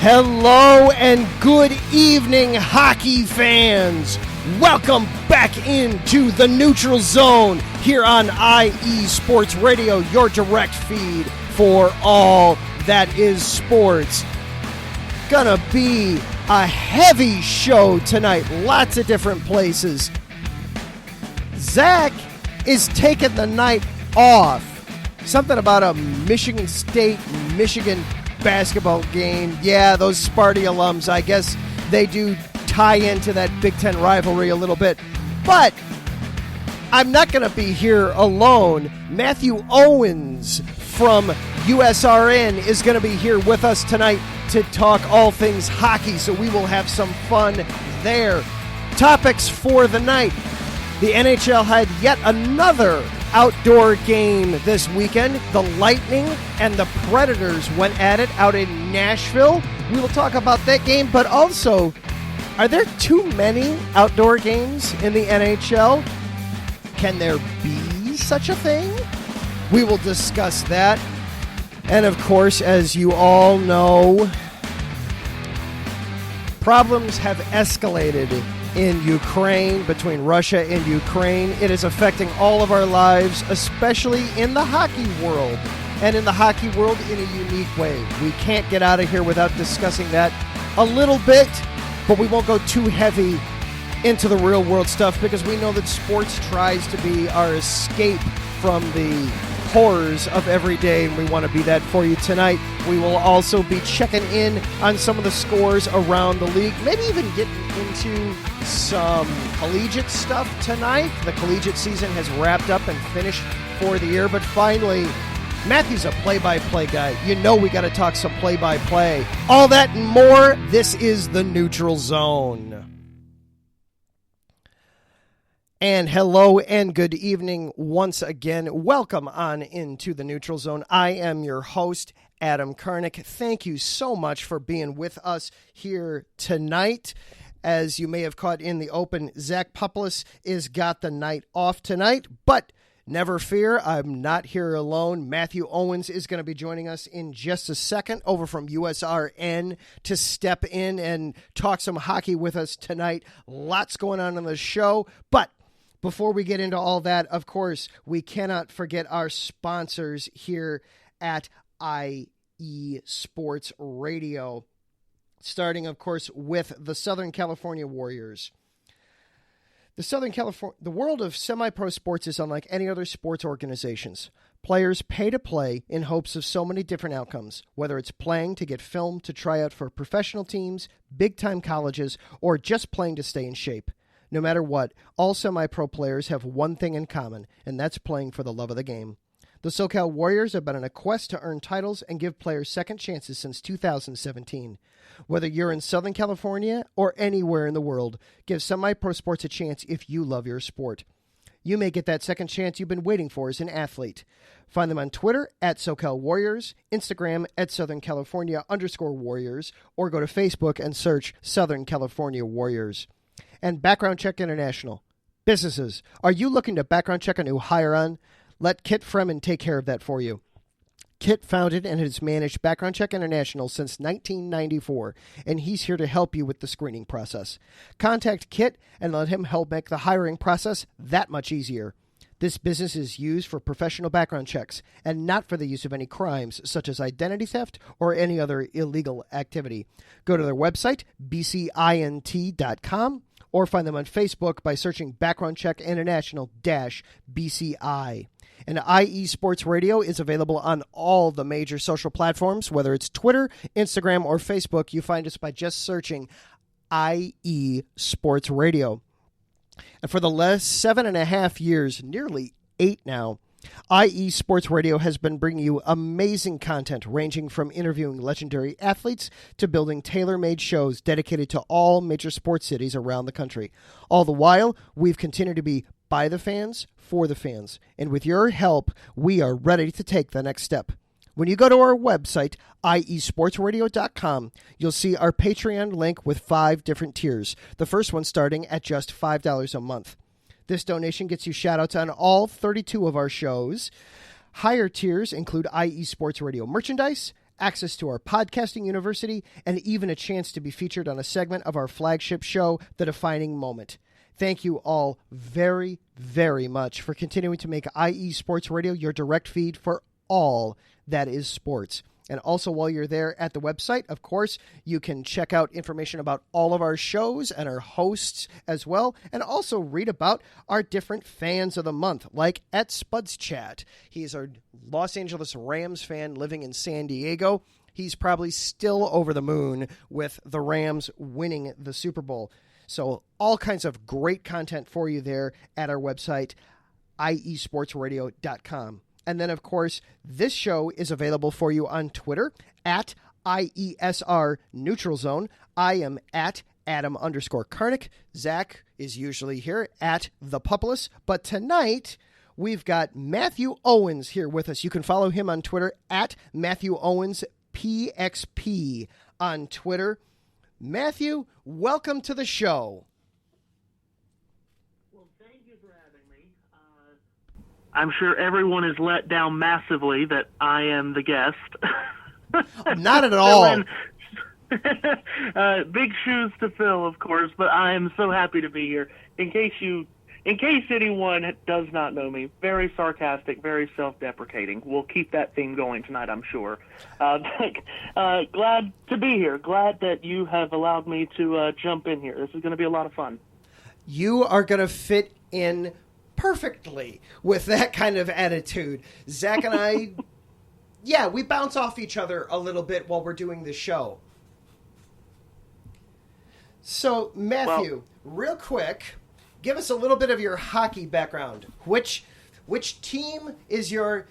Hello and good evening, hockey fans. Welcome back into the Neutral Zone here on IE Sports Radio, your direct feed for all that is sports. Gonna be a heavy show tonight, lots of different places. Zach is taking the night off. Something about a Michigan State, Michigan basketball game. Yeah, those Sparty alums, I guess they do tie into that Big Ten rivalry a little bit. But I'm not going to be here alone. Matthew Owens from USRN is going to be here with us tonight to talk all things hockey, so we will have some fun there. Topics for the night. The NHL had yet another outdoor game this weekend. The Lightning and the Predators went at it out in Nashville. We will talk about that game, but also, are there too many outdoor games in the NHL? Can there be such a thing? We will discuss that. And of course, as you all know, problems have escalated in Ukraine, between Russia and Ukraine. It is affecting all of our lives, especially in the hockey world, and in the hockey world in a unique way. We can't get out of here without discussing that a little bit, but we won't go too heavy into the real world stuff because we know that sports tries to be our escape from the horrors of every day, and we want to be that for you tonight. We will also be checking in on some of the scores around the league, maybe even getting into some collegiate stuff tonight. The collegiate season has wrapped up and finished for the year, but finally, Matthew's a play-by-play guy. You know we got to talk some play-by-play. All that and more, this is the Neutral Zone. And hello and good evening once again. Welcome on into the Neutral Zone. I am your host, Adam Karnick. Thank you so much for being with us here tonight. As you may have caught in the open, Zach Populus is got the night off tonight, but never fear, I'm not here alone. Matthew Owens is going to be joining us in just a second over from USRN to step in and talk some hockey with us tonight. Lots going on the show, but before we get into all that, of course, we cannot forget our sponsors here at IE Sports Radio, starting, of course, with the Southern California Warriors. The world of semi-pro sports is unlike any other sports organizations. Players pay to play in hopes of so many different outcomes, whether it's playing to get filmed to try out for professional teams, big-time colleges, or just playing to stay in shape. No matter what, all semi-pro players have one thing in common, and that's playing for the love of the game. The SoCal Warriors have been on a quest to earn titles and give players second chances since 2017. Whether you're in Southern California or anywhere in the world, give semi-pro sports a chance if you love your sport. You may get that second chance you've been waiting for as an athlete. Find them on Twitter at SoCal Warriors, Instagram at Southern California_Warriors, or go to Facebook and search Southern California Warriors. And Background Check International. Businesses, are you looking to background check a new hire on? Let Kit Fremen take care of that for you. Kit founded and has managed Background Check International since 1994, and he's here to help you with the screening process. Contact Kit and let him help make the hiring process that much easier. This business is used for professional background checks and not for the use of any crimes such as identity theft or any other illegal activity. Go to their website, bcint.com, or find them on Facebook by searching Background Check International-BCI. And IE Sports Radio is available on all the major social platforms, whether it's Twitter, Instagram, or Facebook. You find us by just searching IE Sports Radio. And for the last 7.5 years, nearly 8 now, IE Sports Radio has been bringing you amazing content ranging from interviewing legendary athletes to building tailor-made shows dedicated to all major sports cities around the country. All the while, we've continued to be by the fans, for the fans. And with your help, we are ready to take the next step. When you go to our website, iesportsradio.com, you'll see our Patreon link with 5 different tiers, the first one starting at just $5 a month. This donation gets you shout-outs on all 32 of our shows. Higher tiers include IE Sports Radio merchandise, access to our podcasting university, and even a chance to be featured on a segment of our flagship show, The Defining Moment. Thank you all very, very much for continuing to make IE Sports Radio your direct feed for all that is sports. And also, while you're there at the website, of course, you can check out information about all of our shows and our hosts as well, and also read about our different fans of the month, like at Spuds Chat. He's a Los Angeles Rams fan living in San Diego. He's probably still over the moon with the Rams winning the Super Bowl. So all kinds of great content for you there at our website, iesportsradio.com. And then, of course, this show is available for you on Twitter at IESR Neutral Zone. I am at Adam_Karnick. Zach is usually here at The Pupilus. But tonight, we've got Matthew Owens here with us. You can follow him on Twitter at Matthew Owens PXP on Twitter. Matthew, welcome to the show. I'm sure everyone is let down massively that I am the guest. Not at all. Big shoes to fill, of course, but I am so happy to be here. In case anyone does not know me, very sarcastic, very self-deprecating. We'll keep that theme going tonight, I'm sure. Glad to be here. Glad that you have allowed me to jump in here. This is going to be a lot of fun. You are going to fit in perfectly with that kind of attitude. Zach and I, we bounce off each other a little bit while we're doing the show. So, Matthew, real quick, give us a little bit of your hockey background. Which team is your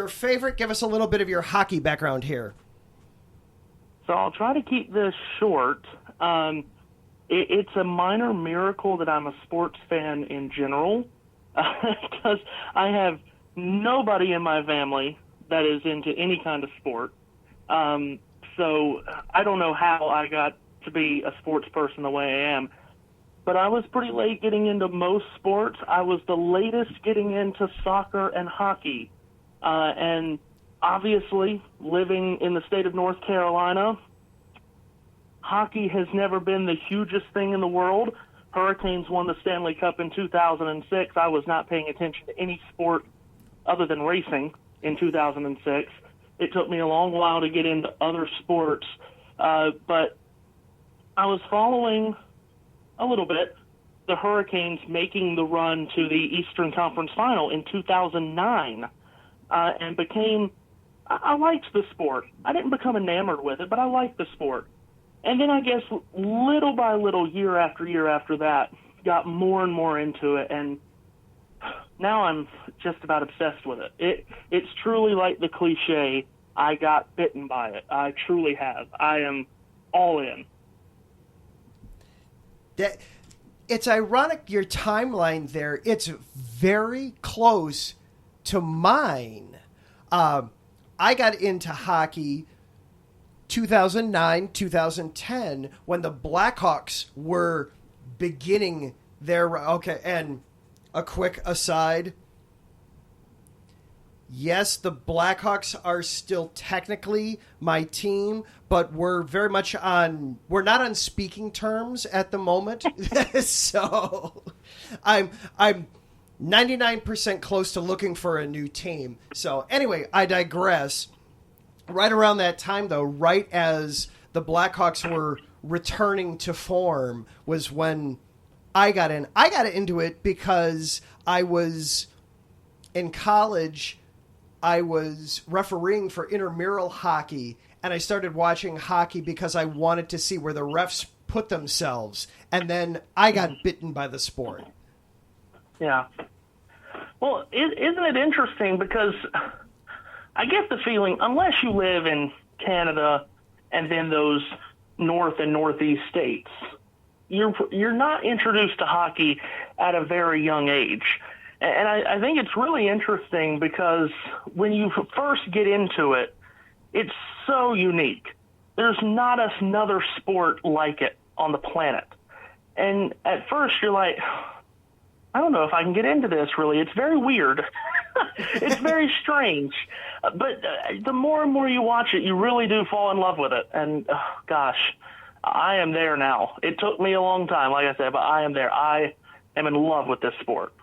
favorite? Give us a little bit of your hockey background here. So I'll try to keep this short. It's a minor miracle that I'm a sports fan in general. Because I have nobody in my family that is into any kind of sport. So I don't know how I got to be a sports person the way I am. But I was pretty late getting into most sports. I was the latest getting into soccer and hockey. And obviously, living in the state of North Carolina, hockey has never been the hugest thing in the world. Hurricanes won the Stanley Cup in 2006. I was not paying attention to any sport other than racing in 2006. It took me a long while to get into other sports, but I was following a little bit the Hurricanes making the run to the Eastern Conference Final in 2009 and I liked the sport. I didn't become enamored with it, but I liked the sport. And then I guess little by little, year after that, got more and more into it, and now I'm just about obsessed with it. It's truly like the cliche, I got bitten by it. I truly have. I am all in. It's ironic, your timeline there. It's very close to mine. I got into hockey 2009, 2010, when the Blackhawks were beginning their... Okay, and a quick aside. Yes, the Blackhawks are still technically my team, but we're very much we're not on speaking terms at the moment. So I'm 99% close to looking for a new team. So anyway, I digress. Right around that time, though, right as the Blackhawks were returning to form, was when I got in. I got into it because I was in college. I was refereeing for intramural hockey, and I started watching hockey because I wanted to see where the refs put themselves. And then I got bitten by the sport. Yeah. Well, isn't it interesting? Because I get the feeling, unless you live in Canada and then those north and northeast states, you're not introduced to hockey at a very young age. And I think it's really interesting because when you first get into it, it's so unique. There's not another sport like it on the planet. And at first you're like, I don't know if I can get into this really. It's very weird. It's very strange. But the more and more you watch it, you really do fall in love with it. And, gosh, I am there now. It took me a long time, like I said, but I am there. I am in love with this sport.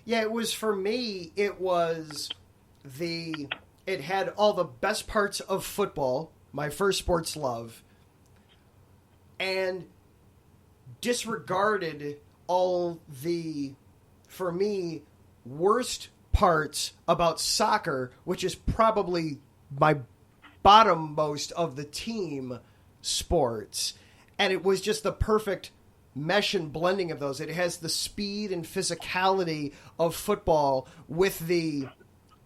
Yeah, it was, for me, it had all the best parts of football, my first sports love, and disregarded all the, for me, worst parts about soccer, which is probably my bottommost of the team sports. And it was just the perfect mesh and blending of those. It has the speed and physicality of football with the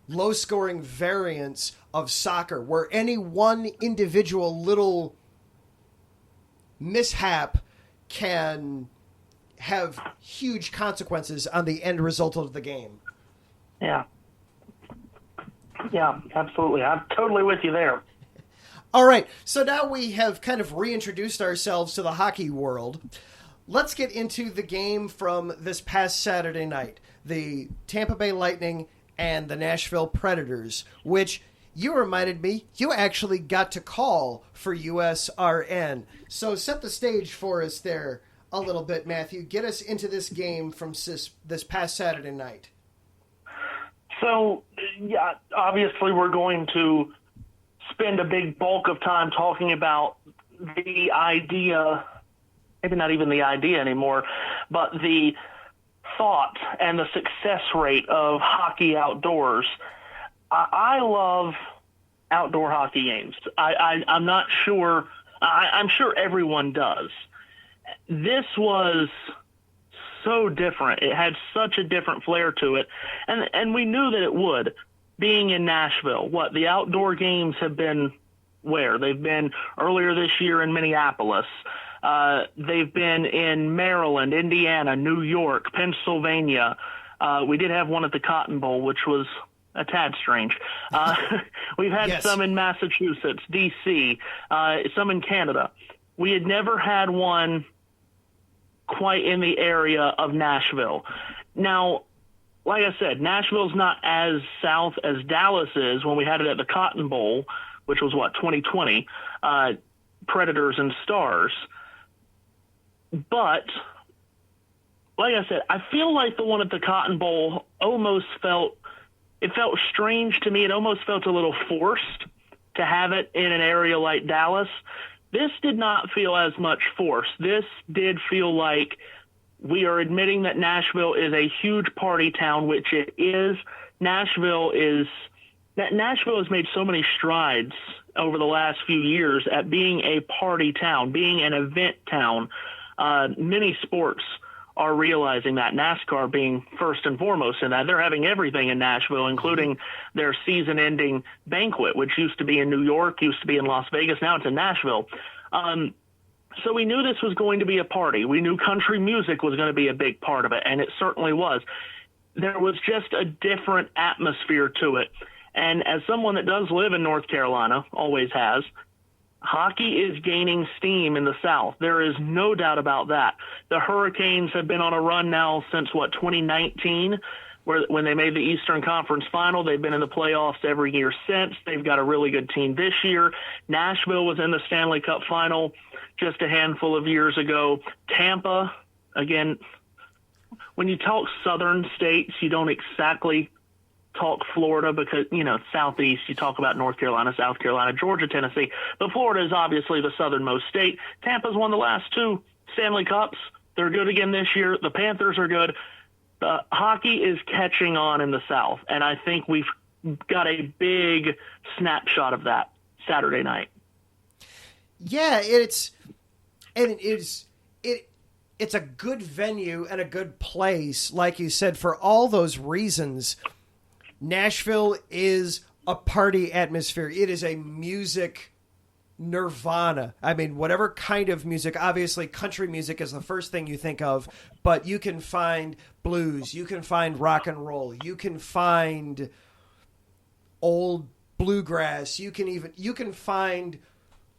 low-scoring variance of soccer, where any one individual little mishap can have huge consequences on the end result of the game. Yeah. Yeah, absolutely. I'm totally with you there. All right, so now we have kind of reintroduced ourselves to the hockey world. Let's get into the game from this past Saturday night, the Tampa Bay Lightning and the Nashville Predators, which you reminded me you actually got to call for USRN. So set the stage for us there a little bit, Matthew. Get us into this game from this past Saturday night. So, yeah, obviously we're going to spend a big bulk of time talking about the idea, maybe not even the idea anymore, but the thought and the success rate of hockey outdoors. I love outdoor hockey games. I'm not sure, I'm sure everyone does. This was so different. It had such a different flair to it, and we knew that it would. Being in Nashville, the outdoor games have been where? They've been earlier this year in Minneapolis. They've been in Maryland, Indiana, New York, Pennsylvania. We did have one at the Cotton Bowl, which was a tad strange. We've had some in Massachusetts, D.C., some in Canada. We had never had one quite in the area of Nashville. Now, like I said, Nashville's not as south as Dallas is when we had it at the Cotton Bowl, which was 2020, Predators and Stars. But, like I said, I feel like the one at the Cotton Bowl almost felt strange to me. It almost felt a little forced to have it in an area like Dallas. This did not feel as much force. This did feel like we are admitting that Nashville is a huge party town, which it is. Nashville has made so many strides over the last few years at being a party town, being an event town. Many sports are realizing that, NASCAR being first and foremost in that. They're having everything in Nashville, including their season-ending banquet, which used to be in New York, used to be in Las Vegas, now it's in Nashville. So we knew this was going to be a party. We knew country music was going to be a big part of it, and it certainly was. There was just a different atmosphere to it. And as someone that does live in North Carolina, always has, hockey is gaining steam in the South. There is no doubt about that. The Hurricanes have been on a run now since, 2019, when they made the Eastern Conference Final. They've been in the playoffs every year since. They've got a really good team this year. Nashville was in the Stanley Cup Final just a handful of years ago. Tampa, again, when you talk southern states, you don't exactly talk Florida because, Southeast, you talk about North Carolina, South Carolina, Georgia, Tennessee. But Florida is obviously the southernmost state. Tampa's won the last 2 Stanley Cups. They're good again this year. The Panthers are good. Hockey is catching on in the South, and I think we've got a big snapshot of that Saturday night. Yeah, it's a good venue and a good place, like you said, for all those reasons. Nashville is a party atmosphere. It is a music nirvana. I mean, whatever kind of music, obviously country music is the first thing you think of, but you can find blues, you can find rock and roll, you can find old bluegrass, you can find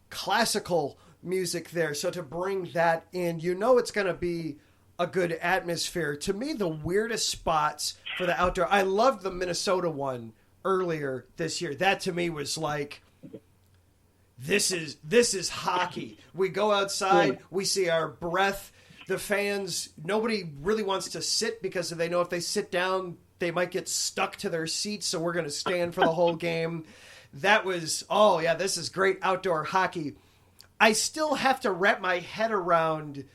classical music there. So to bring that in, it's going to be a good atmosphere. To me, the weirdest spots for the outdoor, I loved the Minnesota one earlier this year. That to me was like, this is hockey. We go outside, we see our breath. The fans, nobody really wants to sit because they know if they sit down, they might get stuck to their seats. So we're going to stand for the whole game. That was, oh yeah, this is great outdoor hockey. I still have to wrap my head around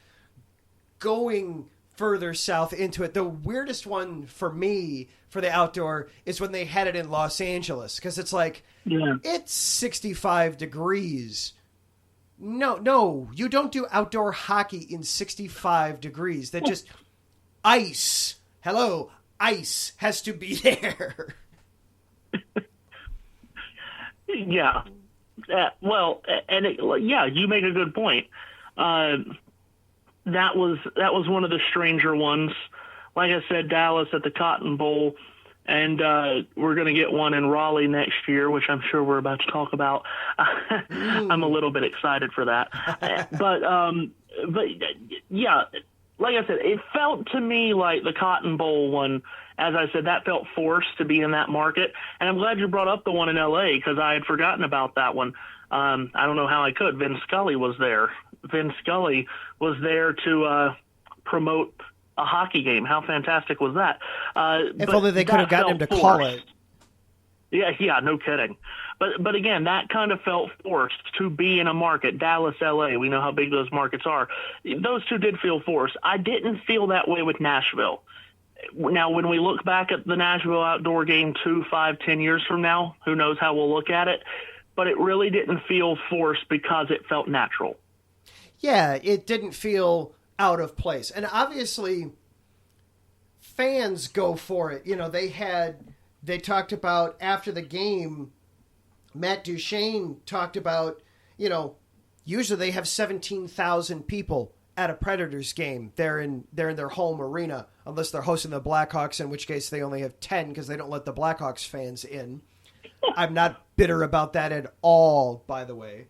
going further south into it. The weirdest one for me for the outdoor is when they had it in Los Angeles, because it's like, it's 65 degrees. No, you don't do outdoor hockey in 65 degrees. That just ice. Hello, ice has to be there. Yeah. You make a good point. That was one of the stranger ones. Like I said, Dallas at the Cotton Bowl, and we're going to get one in Raleigh next year, which I'm sure we're about to talk about. I'm a little bit excited for that. But yeah, like I said, it felt to me like the Cotton Bowl one, as I said, that felt forced to be in that market. And I'm glad you brought up the one in L.A. because I had forgotten about that one. I don't know how I could. Vin Scully was there. Vin Scully was there to promote a hockey game. How fantastic was that? If only they could have gotten him to call it. Yeah, no kidding. But again, that kind of felt forced to be in a market. Dallas, LA, we know how big those markets are. Those two did feel forced. I didn't feel that way with Nashville. Now, when we look back at the Nashville outdoor game 2, 5, 10 years from now, who knows how we'll look at it, but it really didn't feel forced because it felt natural. Yeah, it didn't feel out of place. And obviously, fans go for it. You know, they talked about after the game, Matt Duchene talked about, you know, usually they have 17,000 people at a Predators game. They're in their home arena, unless they're hosting the Blackhawks, in which case they only have 10 because they don't let the Blackhawks fans in. I'm not bitter about that at all, by the way.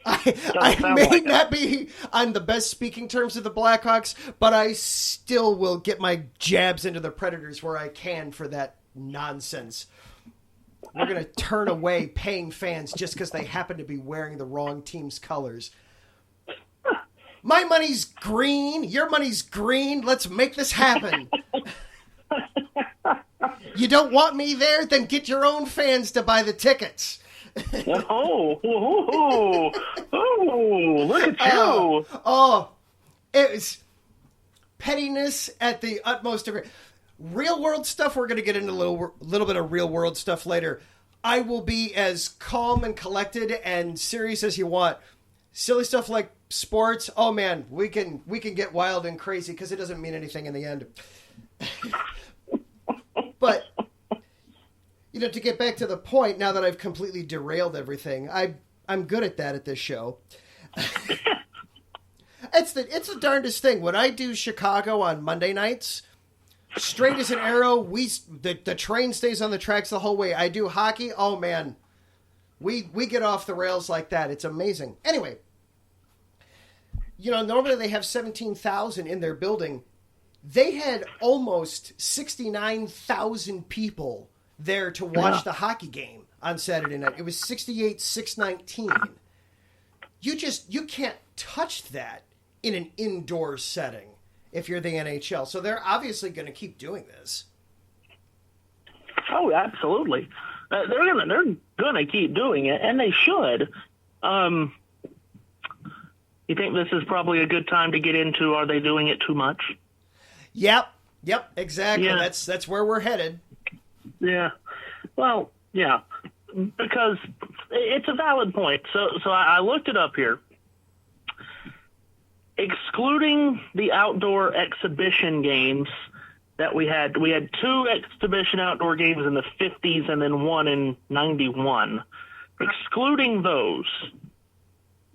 I may not be on the best speaking terms of the Blackhawks, but I still will get my jabs into the Predators where I can for that nonsense. We're going to turn away paying fans just because they happen to be wearing the wrong team's colors. My money's green. Your money's green. Let's make this happen. You don't want me there? Then get your own fans to buy the tickets. Oh, look at you. It was pettiness at the utmost degree. Real world stuff, we're going to get into a little bit of real world stuff later. I will be as calm and collected and serious as you want. Silly stuff like sports, oh man, we can get wild and crazy because it doesn't mean anything in the end. But, you know, to get back to the point, now that I've completely derailed everything, I'm good at that at this show. It's the darndest thing. When I do Chicago on Monday nights, straight as an arrow, the train stays on the tracks the whole way. I do hockey, oh man, we get off the rails like that. It's amazing. Anyway, you know, normally they have 17,000 in their building. They had almost 69,000 people there to watch the hockey game on Saturday night. It was 68-619. You can't touch that in an indoor setting if you're the NHL. So they're obviously going to keep doing this. Oh, absolutely. They're gonna keep doing it, and they should. You think this is probably a good time to get into, are they doing it too much? Yep, exactly. Yeah. That's where we're headed. Yeah. Well, yeah, because it's a valid point. So I looked it up here. Excluding the outdoor exhibition games that we had 2 exhibition outdoor games in the 50s and then one in 91. Excluding those,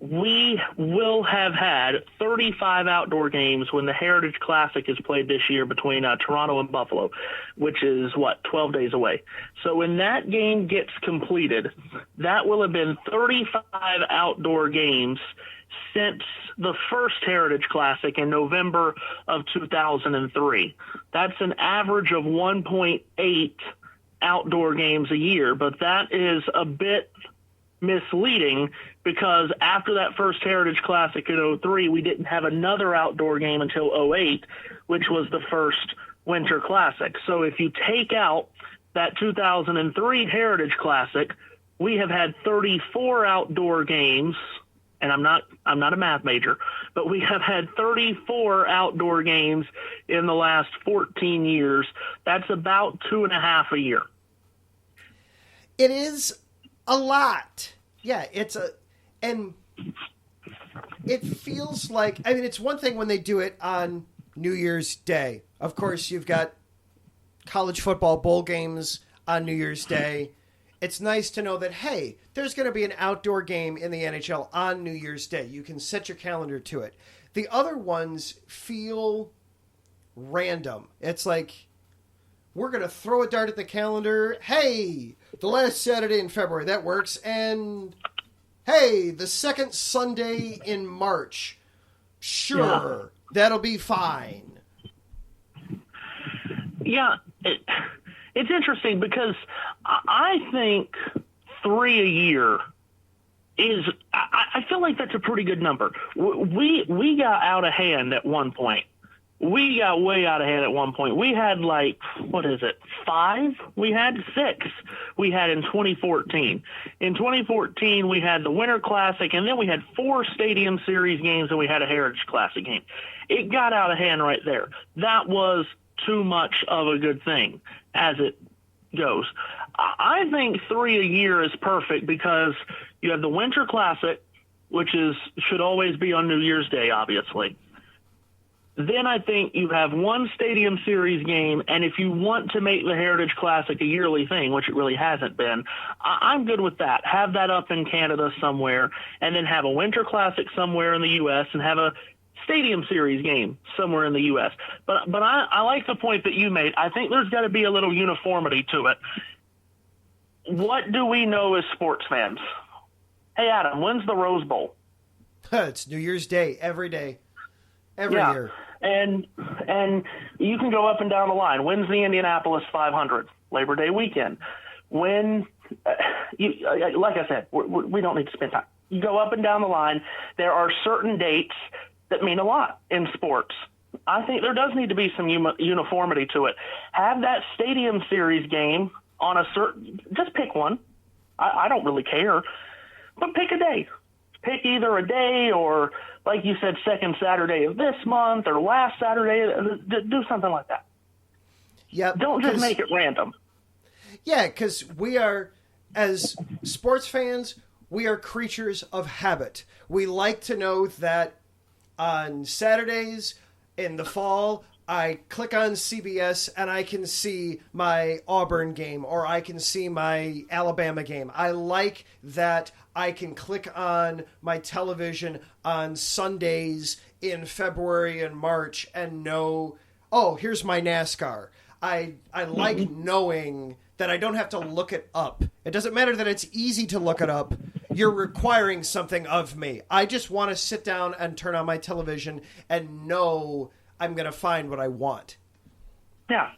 we will have had 35 outdoor games when the Heritage Classic is played this year between Toronto and Buffalo, which is, 12 days away. So when that game gets completed, that will have been 35 outdoor games since the first Heritage Classic in November of 2003. That's an average of 1.8 outdoor games a year, but that is a bit misleading because after that first Heritage Classic in 03, we didn't have another outdoor game until 08, which was the first Winter Classic. So if you take out that 2003 Heritage Classic, we have had 34 outdoor games, and I'm not a math major, but we have had 34 outdoor games in the last 14 years. That's about 2.5 a year. It is a lot. Yeah, and it feels like, I mean, it's one thing when they do it on New Year's Day. Of course, you've got college football bowl games on New Year's Day. It's nice to know that, hey, there's going to be an outdoor game in the NHL on New Year's Day. You can set your calendar to it. The other ones feel random. It's like, we're going to throw a dart at the calendar. Hey, the last Saturday in February, that works. And, hey, the second Sunday in March. Sure, that'll be fine. Yeah, it's interesting because I think 3 a year is, I feel like that's a pretty good number. We got out of hand at one point. We got way out of hand at one point. We had 5? We had 6. We had in 2014. In 2014, we had the Winter Classic, and then we had 4 Stadium Series games, and we had a Heritage Classic game. It got out of hand right there. That was too much of a good thing as it goes. I think 3 a year is perfect because you have the Winter Classic, which should always be on New Year's Day, obviously. Then I think you have 1 Stadium Series game, and if you want to make the Heritage Classic a yearly thing, which it really hasn't been, I'm good with that. Have that up in Canada somewhere, and then have a Winter Classic somewhere in the U.S., and have a Stadium Series game somewhere in the U.S. But I like the point that you made. I think there's got to be a little uniformity to it. What do we know as sports fans? Hey, Adam, when's the Rose Bowl? It's New Year's Day, every day. Every year. And you can go up and down the line. When's the Indianapolis 500? Labor Day weekend. When, like I said, we don't need to spend time. You go up and down the line. There are certain dates that mean a lot in sports. I think there does need to be some uniformity to it. Have that Stadium Series game on a certain, just pick one. I don't really care, but pick a day. Pick either a day or, like you said, second Saturday of this month or last Saturday. Do something like that. Yeah. Don't just make it random. Yeah, because we are, as sports fans, we are creatures of habit. We like to know that on Saturdays in the fall, I click on CBS and I can see my Auburn game or I can see my Alabama game. I like that I can click on my television on Sundays in February and March and know, oh, here's my NASCAR. I like knowing that I don't have to look it up. It doesn't matter that it's easy to look it up. You're requiring something of me. I just want to sit down and turn on my television and know I'm going to find what I want. Yeah.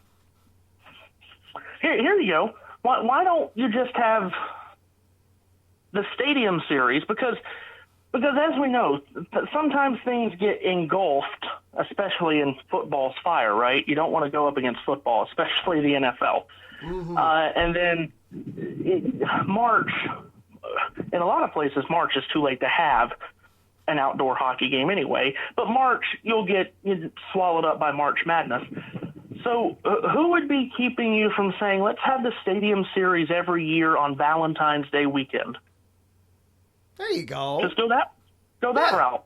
Here you go. Why don't you just have the Stadium Series? Because as we know, sometimes things get engulfed, especially in football's fire, right? You don't want to go up against football, especially the NFL. Mm-hmm. And then March, in a lot of places, March is too late to have an outdoor hockey game anyway. But March, you'll get swallowed up by March Madness. So who would be keeping you from saying, let's have the Stadium Series every year on Valentine's Day weekend? There you go. Just go that route.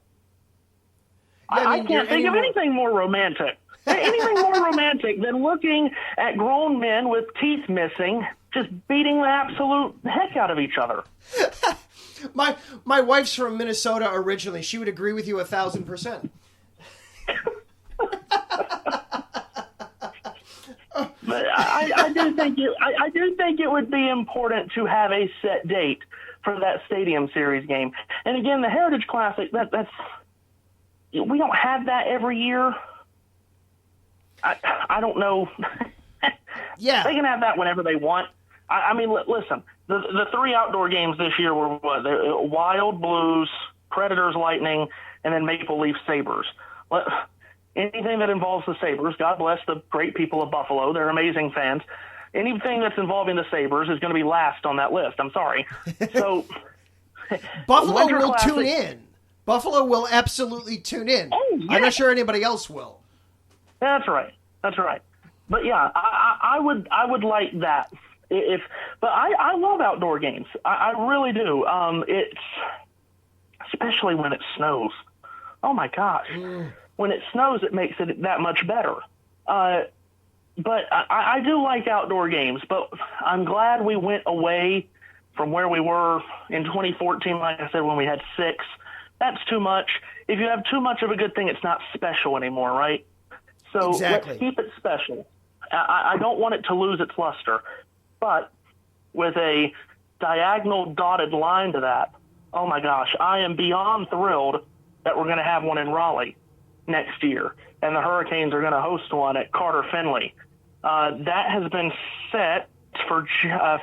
Yeah, I can't think of anything more romantic. Anything more romantic than looking at grown men with teeth missing just beating the absolute heck out of each other. My wife's from Minnesota originally. She would agree with you 1,000%. But I do think it would be important to have a set date for that Stadium Series game. And again, the Heritage Classic, that's we don't have that every year. I don't know. Yeah. They can have that whenever they want. I mean, listen, the 3 outdoor games this year were what? Wild Blues, Predators Lightning, and then Maple Leaf Sabres. Anything that involves the Sabres, God bless the great people of Buffalo. They're amazing fans. Anything that's involving the Sabres is going to be last on that list. I'm sorry. So Buffalo will Classic, tune in. Buffalo will absolutely tune in. Oh, yeah. I'm not sure anybody else will. That's right. But yeah, I would like that. But I love outdoor games. I really do. It's especially when it snows. Oh my gosh. When it snows, it makes it that much better. But I do like outdoor games, but I'm glad we went away from where we were in 2014, like I said, when we had 6. That's too much. If you have too much of a good thing, it's not special anymore, right? So Exactly. Let's keep it special. I don't want it to lose its luster, but with a diagonal dotted line to that, oh my gosh, I am beyond thrilled that we're going to have one in Raleigh next year, and the Hurricanes are going to host one at Carter Finley. That has been set for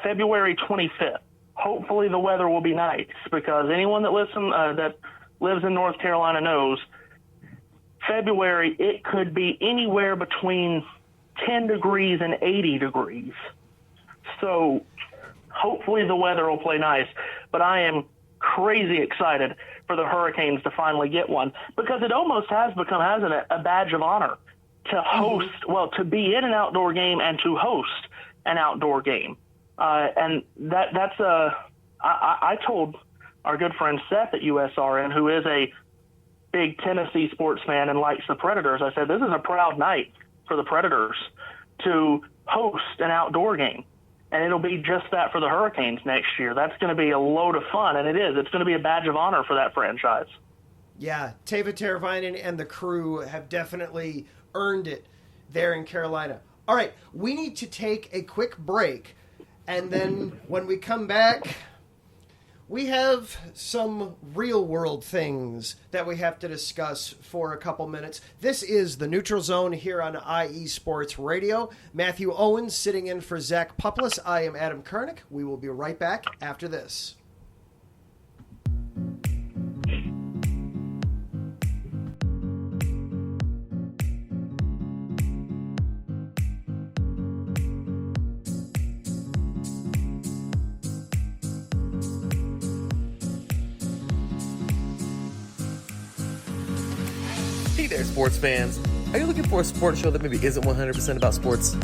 February 25th. Hopefully the weather will be nice, because anyone that lives in North Carolina knows February, it could be anywhere between 10 degrees and 80 degrees. So hopefully the weather will play nice. But I am crazy excited for the Hurricanes to finally get one, because it almost has become, hasn't it, a badge of honor to host, to be in an outdoor game and to host an outdoor game. And that's I told our good friend Seth at USRN, who is a big Tennessee sports fan and likes the Predators, I said, this is a proud night for the Predators to host an outdoor game. And it'll be just that for the Hurricanes next year. That's going to be a load of fun, and it is. It's going to be a badge of honor for that franchise. Yeah, Teva Teravainen and the crew have definitely earned it there in Carolina. All right, we need to take a quick break, and then when we come back, we have some real-world things that we have to discuss for a couple minutes. This is the Neutral Zone here on IE Sports Radio. Matthew Owens sitting in for Zach Puplis. I am Adam Kernick. We will be right back after this. Hey there, sports fans. Are you looking for a sports show that maybe isn't 100% about sports?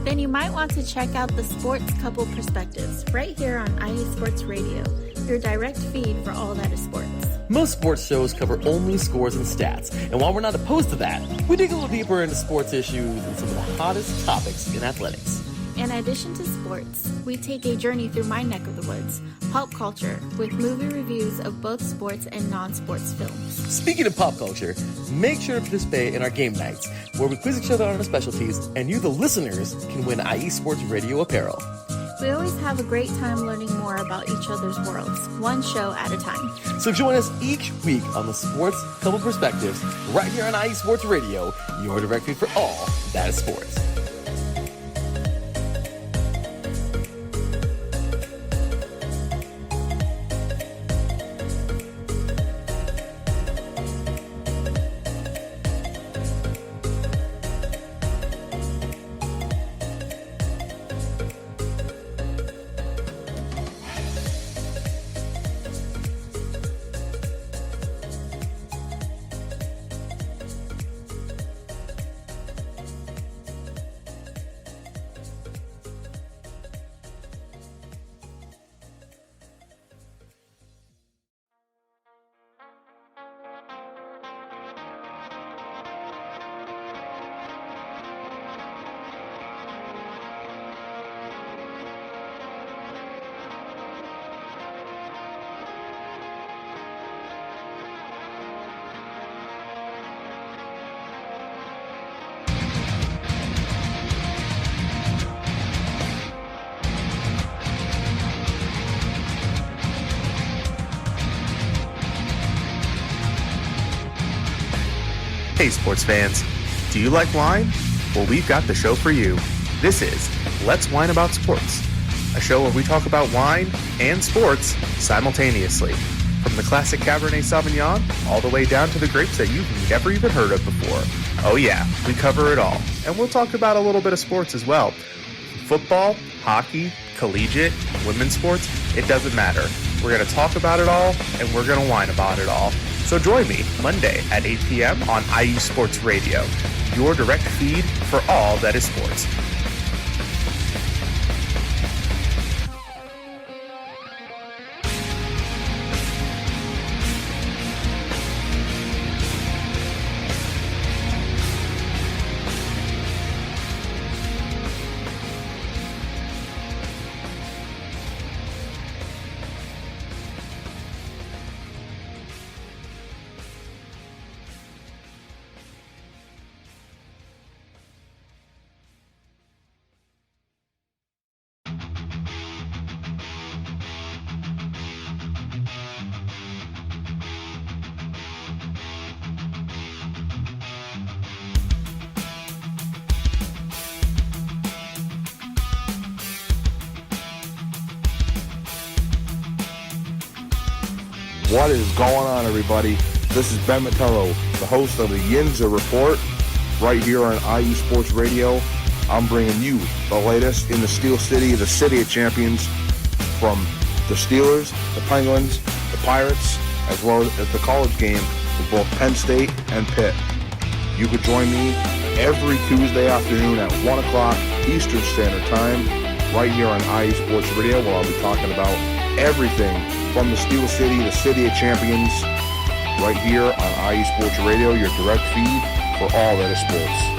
Then you might want to check out the Sports Couple Perspectives right here on IE Sports Radio, your direct feed for all that is sports. Most sports shows cover only scores and stats, and while we're not opposed to that, we dig a little deeper into sports issues and some of the hottest topics in athletics. In addition to sports, we take a journey through my neck of the woods, pop culture, with movie reviews of both sports and non-sports films. Speaking of pop culture, make sure to participate in our game nights, where we quiz each other on our specialties, and you, the listeners, can win IE Sports Radio apparel. We always have a great time learning more about each other's worlds, one show at a time. So join us each week on the Sports Couple Perspectives, right here on IE Sports Radio, your direct feed for all that is sports. Hey sports fans, do you like wine? Well, we've got the show for you. This is Let's Wine About Sports, a show where we talk about wine and sports simultaneously. From the classic Cabernet Sauvignon all the way down to the grapes that you've never even heard of before. Oh yeah, we cover it all. And we'll talk about a little bit of sports as well. Football, hockey, collegiate, women's sports, it doesn't matter. We're going to talk about it all, and we're going to whine about it all. So join me Monday at 8 p.m. on IE Sports Radio, your direct feed for all that is sports. What is going on, everybody? This is Ben Metello, the host of the Yinza Report, right here on IE Sports Radio. I'm bringing you the latest in the Steel City, the City of Champions, from the Steelers, the Penguins, the Pirates, as well as the college game with both Penn State and Pitt. You could join me every Tuesday afternoon at 1 o'clock Eastern Standard Time, right here on IE Sports Radio, where I'll be talking about everything from the Steel City, the City of Champions, right here on IE Sports Radio, your direct feed for all that is sports.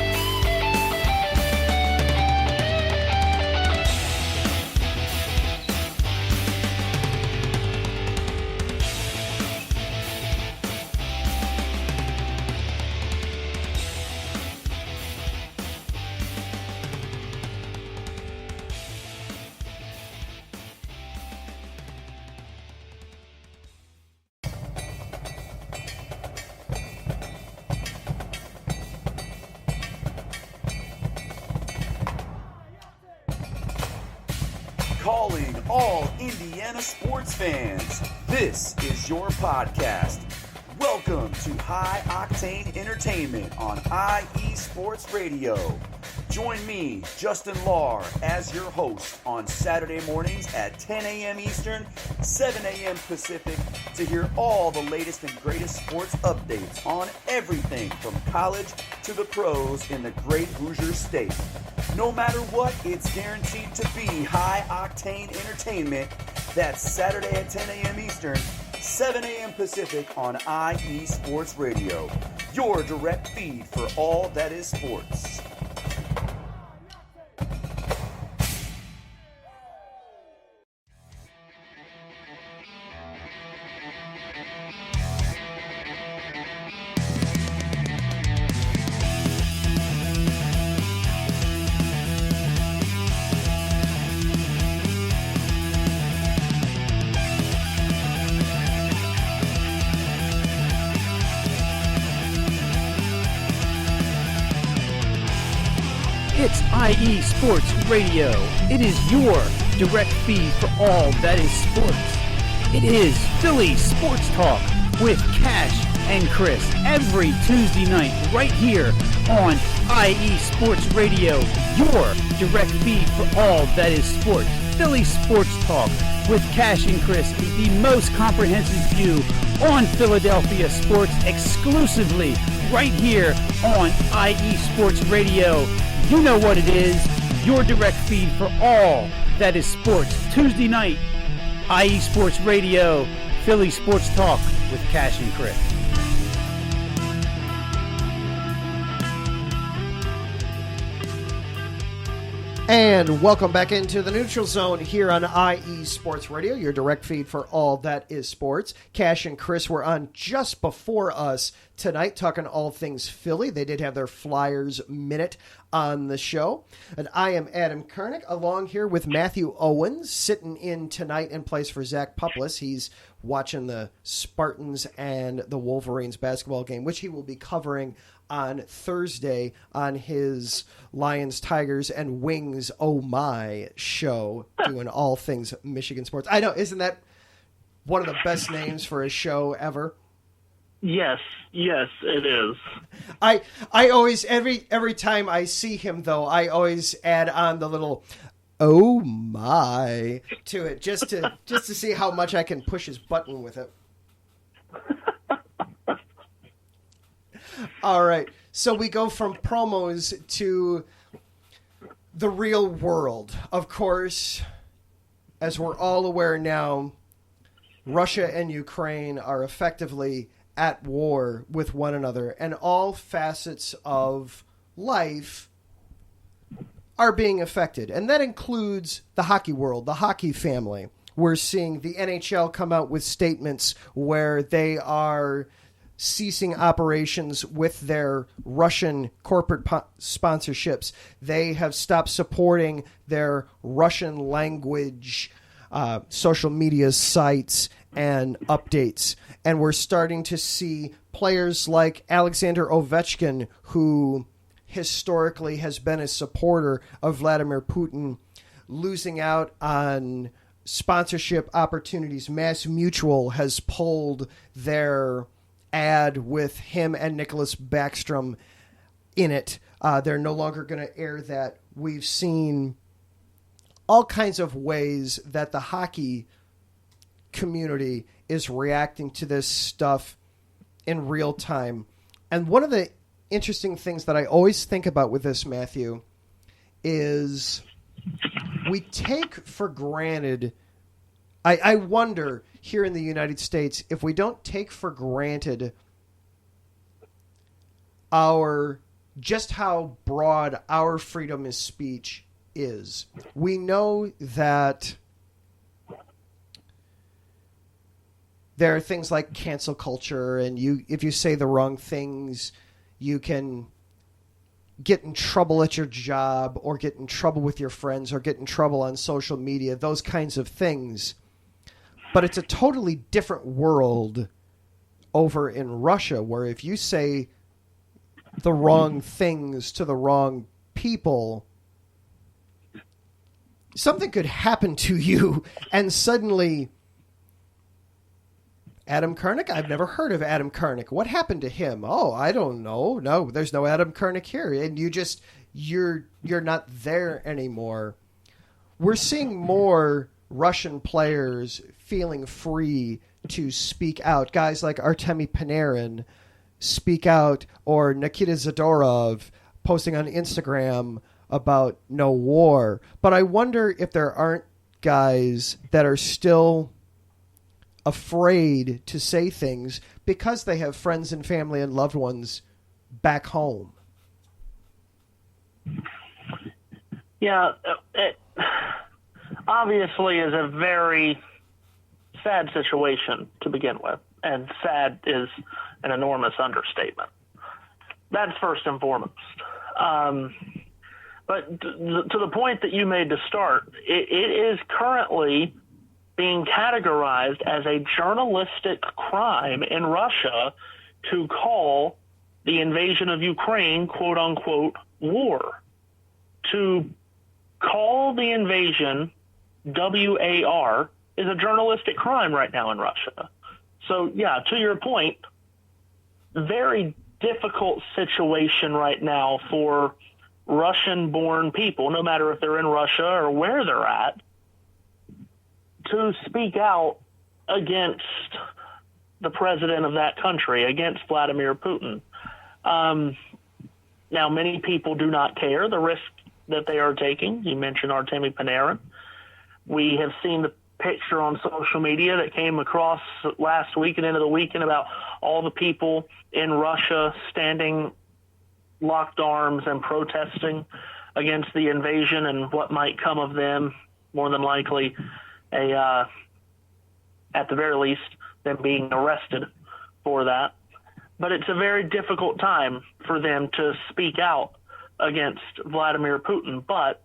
Calling all Indiana sports fans, this is your podcast. Welcome to High Octane Entertainment on IE Sports Radio. Join me, Justin Lahr, as your host on Saturday mornings at 10 a.m. Eastern, 7 a.m. Pacific, to hear all the latest and greatest sports updates on everything from college to the pros in the great Hoosier State. No matter what, it's guaranteed to be high-octane entertainment. That's Saturday at 10 a.m. Eastern, 7 a.m. Pacific on IE Sports Radio, your direct feed for all that is sports. It's IE Sports Radio. It is your direct feed for all that is sports. It is Philly Sports Talk with Cash and Chris every Tuesday night right here on IE Sports Radio, your direct feed for all that is sports. Philly Sports Talk with Cash and Chris is the most comprehensive view on Philadelphia sports exclusively right here on IE Sports Radio. You know what it is, your direct feed for all that is sports. Tuesday night, IE Sports Radio, Philly Sports Talk with Cash and Chris. And welcome back into the Neutral Zone here on IE Sports Radio, your direct feed for all that is sports. Cash and Chris were on just before us tonight, talking all things Philly. They did have their Flyers Minute on the show. And I am Adam Kernick, along here with Matthew Owens, sitting in tonight in place for Zach Puplis. He's watching the Spartans and the Wolverines basketball game, which he will be covering on Thursday on his Lions, Tigers, and Wings Oh My show, doing all things Michigan sports. I know, isn't that one of the best names for a show ever? Yes, it is. I always, every time I see him, though, I always add on the little "oh my" to it, just to see how much I can push his button with it. All right, so we go from promos to the real world. Of course, as we're all aware now, Russia and Ukraine are effectively at war with one another, and all facets of life are being affected. And that includes the hockey world, the hockey family. We're seeing the NHL come out with statements where they are ceasing operations with their Russian corporate sponsorships. They have stopped supporting their Russian language social media sites and updates. And we're starting to see players like Alexander Ovechkin, who historically has been a supporter of Vladimir Putin, losing out on sponsorship opportunities. Mass Mutual has pulled their ad with him and Nicholas Backstrom in it. They're no longer going to air that. We've seen all kinds of ways that the hockey community is reacting to this stuff in real time. And one of the interesting things that I always think about with this, Matthew, is we take for granted, I wonder here in the United States if we don't take for granted just how broad our freedom of speech is. We know that there are things like cancel culture, and if you say the wrong things, you can get in trouble at your job or get in trouble with your friends or get in trouble on social media, those kinds of things. But it's a totally different world over in Russia, where if you say the wrong things to the wrong people, something could happen to you, and suddenly Adam Karnik? I've never heard of Adam Karnik. What happened to him? Oh, I don't know. No, there's no Adam Karnik here. And you're not there anymore. We're seeing more Russian players feeling free to speak out. Guys like Artemi Panarin speak out, or Nikita Zadorov posting on Instagram about no war. But I wonder if there aren't guys that are still afraid to say things because they have friends and family and loved ones back home. Yeah, it obviously is a very sad situation to begin with, and sad is an enormous understatement. That's first and foremost. But to the point that you made to start, it is currently being categorized as a journalistic crime in Russia to call the invasion of Ukraine, quote unquote, war. To call the invasion WAR is a journalistic crime right now in Russia. So, yeah, to your point, very difficult situation right now for Russian-born people, no matter if they're in Russia or where they're at, to speak out against the president of that country, against Vladimir Putin. Now, many people do not care the risk that they are taking. You mentioned Artemi Panarin. We have seen the picture on social media that came across last week and into the weekend about all the people in Russia standing locked arms and protesting against the invasion and what might come of them, more than likely at the very least, them being arrested for that. But it's a very difficult time for them to speak out against Vladimir Putin, but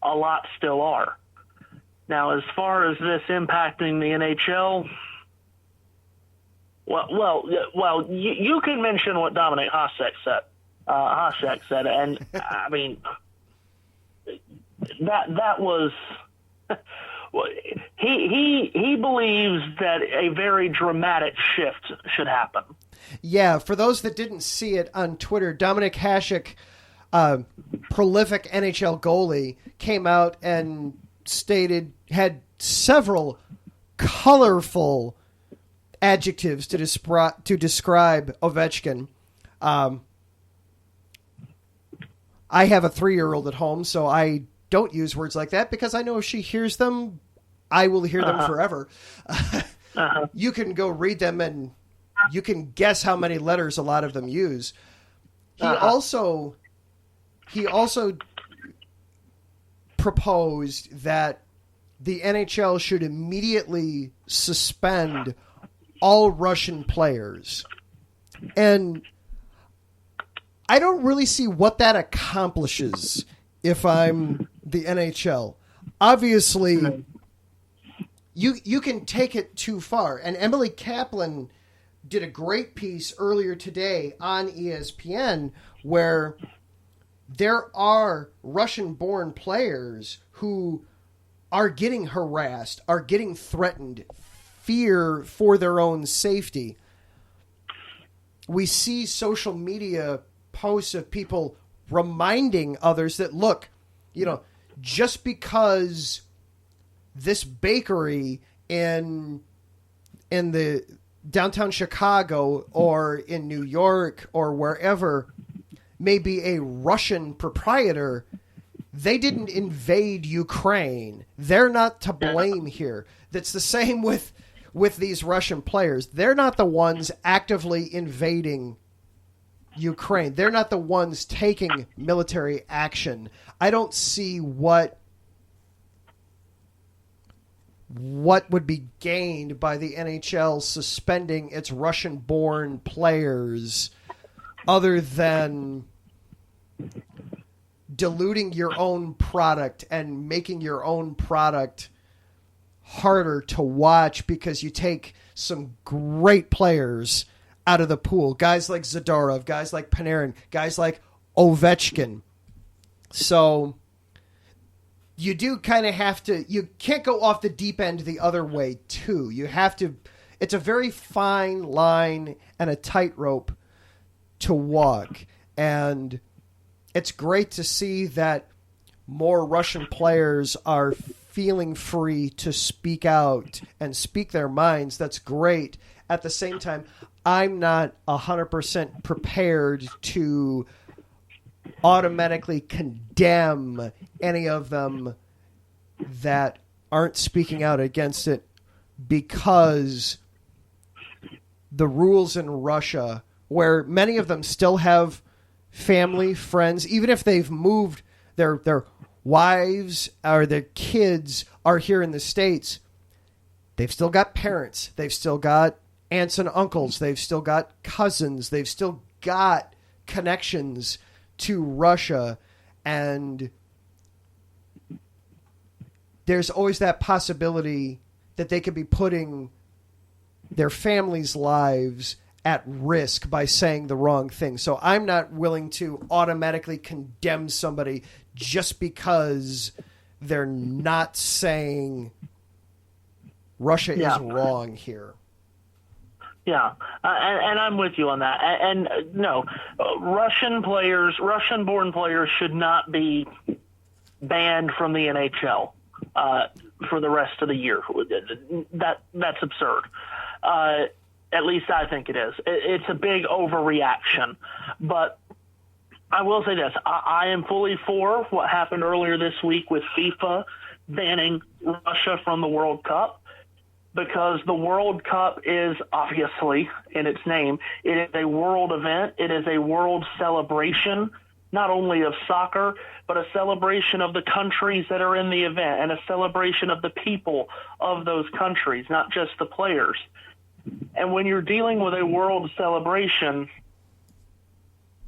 a lot still are. Now, as far as this impacting the NHL, Well, you can mention what Dominic Hasek said, and I mean that was he believes that a very dramatic shift should happen. Yeah, for those that didn't see it on Twitter, Dominic Hasek, prolific NHL goalie, came out and had several colorful adjectives to describe Ovechkin. I have a 3-year-old at home, so I don't use words like that because I know if she hears them, I will hear them forever. You can go read them and you can guess how many letters a lot of them use. He also proposed that the NHL should immediately suspend all Russian players. And I don't really see what that accomplishes if I'm the NHL. Obviously, you can take it too far. And Emily Kaplan did a great piece earlier today on ESPN where there are Russian-born players who are getting harassed, are getting threatened, fear for their own safety. We see social media posts of people reminding others that, look, just because this bakery in the downtown Chicago or in New York or wherever may be a Russian proprietor, they didn't invade Ukraine. They're not to blame here. That's the same with these Russian players. They're not the ones actively invading Ukraine. They're not the ones taking military action. I don't see what would be gained by the NHL suspending its Russian-born players other than diluting your own product and making your own product harder to watch because you take some great players out of the pool. Guys like Zadorov, guys like Panarin, guys like Ovechkin. So you do kind of have to, you can't go off the deep end the other way too. You have to, it's a very fine line and a tightrope to walk. And it's great to see that more Russian players are feeling free to speak out and speak their minds. That's great. At the same time, I'm not 100% prepared to automatically condemn any of them that aren't speaking out against it because the rules in Russia, where many of them still have family, friends, even if they've moved, their wives or their kids are here in the States, they've still got parents, they've still got aunts and uncles, they've still got cousins, they've still got connections to Russia, and there's always that possibility that they could be putting their families' lives at risk by saying the wrong thing. So I'm not willing to automatically condemn somebody just because they're not saying Russia is wrong here. Yeah, and I'm with you on that. And no, Russian-born players should not be banned from the NHL for the rest of the year. That's absurd. At least I think it is. It's a big overreaction. But I will say this. I am fully for what happened earlier this week with FIFA banning Russia from the World Cup, because the World Cup is obviously, in its name, it is a world event. It is a world celebration, not only of soccer, but a celebration of the countries that are in the event and a celebration of the people of those countries, not just the players. And when you're dealing with a world celebration,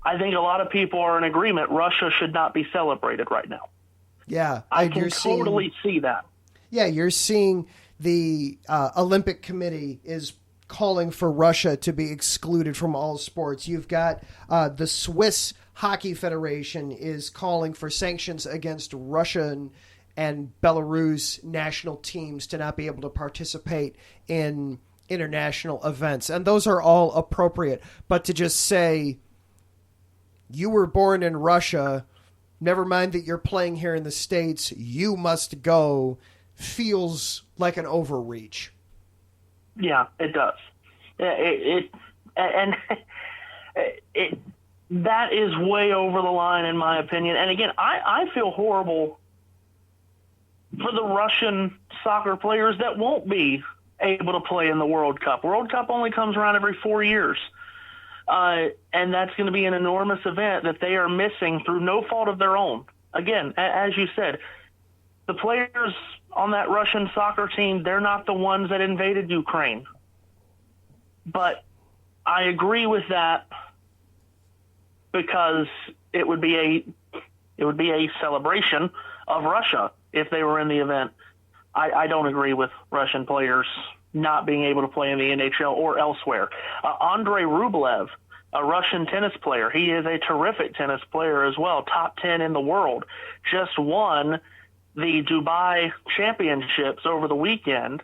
I think a lot of people are in agreement Russia should not be celebrated right now. Yeah. I can totally see that. Yeah, you're seeing the Olympic Committee is calling for Russia to be excluded from all sports. You've got the Swiss Hockey Federation is calling for sanctions against Russian and Belarus national teams to not be able to participate in international events. And those are all appropriate. But to just say, you were born in Russia, never mind that you're playing here in the States, you must go, feels like an overreach. Yeah, it does. That is way over the line, in my opinion. And again, I feel horrible for the Russian soccer players that won't be able to play in the World Cup. World Cup only comes around every 4 years. And that's going to be an enormous event that they are missing through no fault of their own. Again, as you said, the players on that Russian soccer team, they're not the ones that invaded Ukraine. But I agree with that because it would be a celebration of Russia if they were in the event. I don't agree with Russian players not being able to play in the NHL or elsewhere. Andrei Rublev, a Russian tennis player, he is a terrific tennis player as well, top 10 in the world, just won the Dubai Championships over the weekend.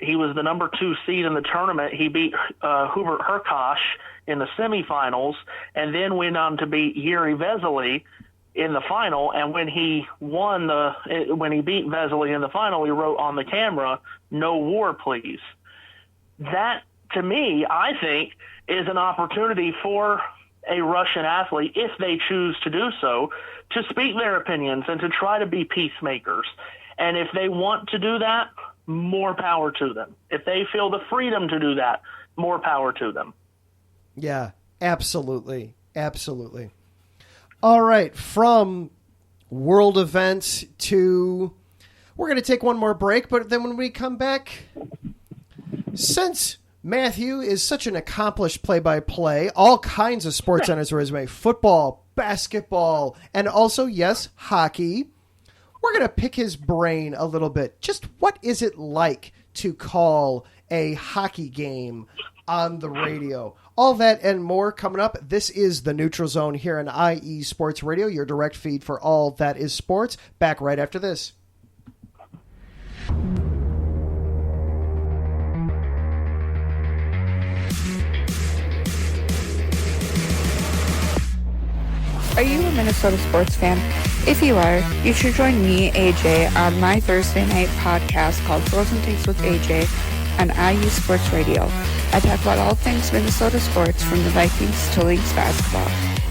He was the number 2 seed in the tournament. He beat Hubert Hurkacz in the semifinals and then went on to beat Yuri Vesely in the final. And when he beat Vesely in the final, he wrote on the camera, "No war, please." That, to me, I think, is an opportunity for a Russian athlete, if they choose to do so, to speak their opinions and to try to be peacemakers. And if they want to do that, more power to them. If they feel the freedom to do that, more power to them. Yeah, absolutely. Absolutely. All right, from world events to... We're going to take one more break, but then when we come back, since Matthew is such an accomplished play-by-play, all kinds of sports on his resume, football, basketball, and also, yes, hockey, we're going to pick his brain a little bit. Just what is it like to call a hockey game on the radio? All that and more coming up. This is the Neutral Zone here on IE Sports Radio, your direct feed for all that is sports. Back right after this. Are you a Minnesota sports fan? If you are, you should join me, AJ, on my Thursday night podcast called Frozen Takes with AJ on IU Sports Radio. I talk about all things Minnesota sports, from the Vikings to Lynx basketball.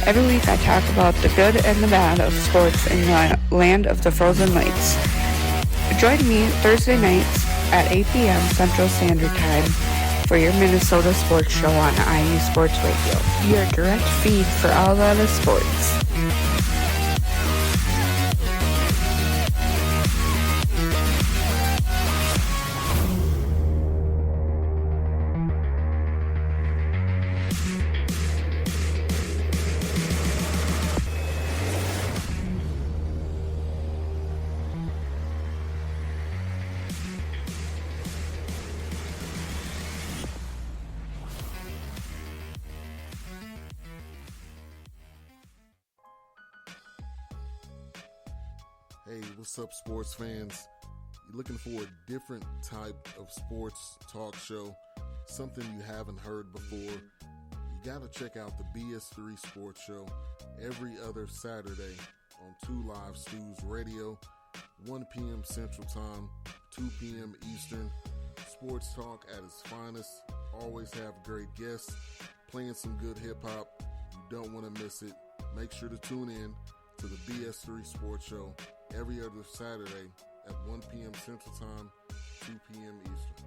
Every week I talk about the good and the bad of sports in the land of the Frozen Lakes. Join me Thursday nights at 8 p.m. Central Standard Time for your Minnesota sports show on IU Sports Radio, your direct feed for all that is sports. Hey, what's up, sports fans? You're looking for a different type of sports talk show, something you haven't heard before? You got to check out the BS3 Sports Show every other Saturday on 2 Live Stews Radio, 1 p.m. Central Time, 2 p.m. Eastern. Sports talk at its finest. Always have great guests, playing some good hip-hop. You don't want to miss it. Make sure to tune in to the BS3 Sports Show every other Saturday at 1 p.m. Central Time, 2 p.m. Eastern.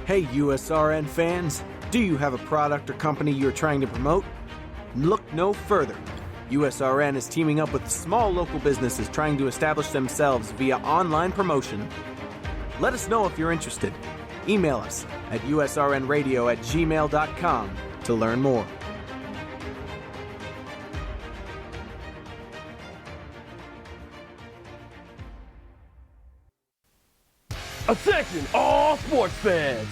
Hey USRN fans, do you have a product or company you're trying to promote? Look no further. USRN is teaming up with small local businesses trying to establish themselves via online promotion. Let us know if you're interested. Email us at usrnradio@gmail.com to learn more. Attention, all sports fans!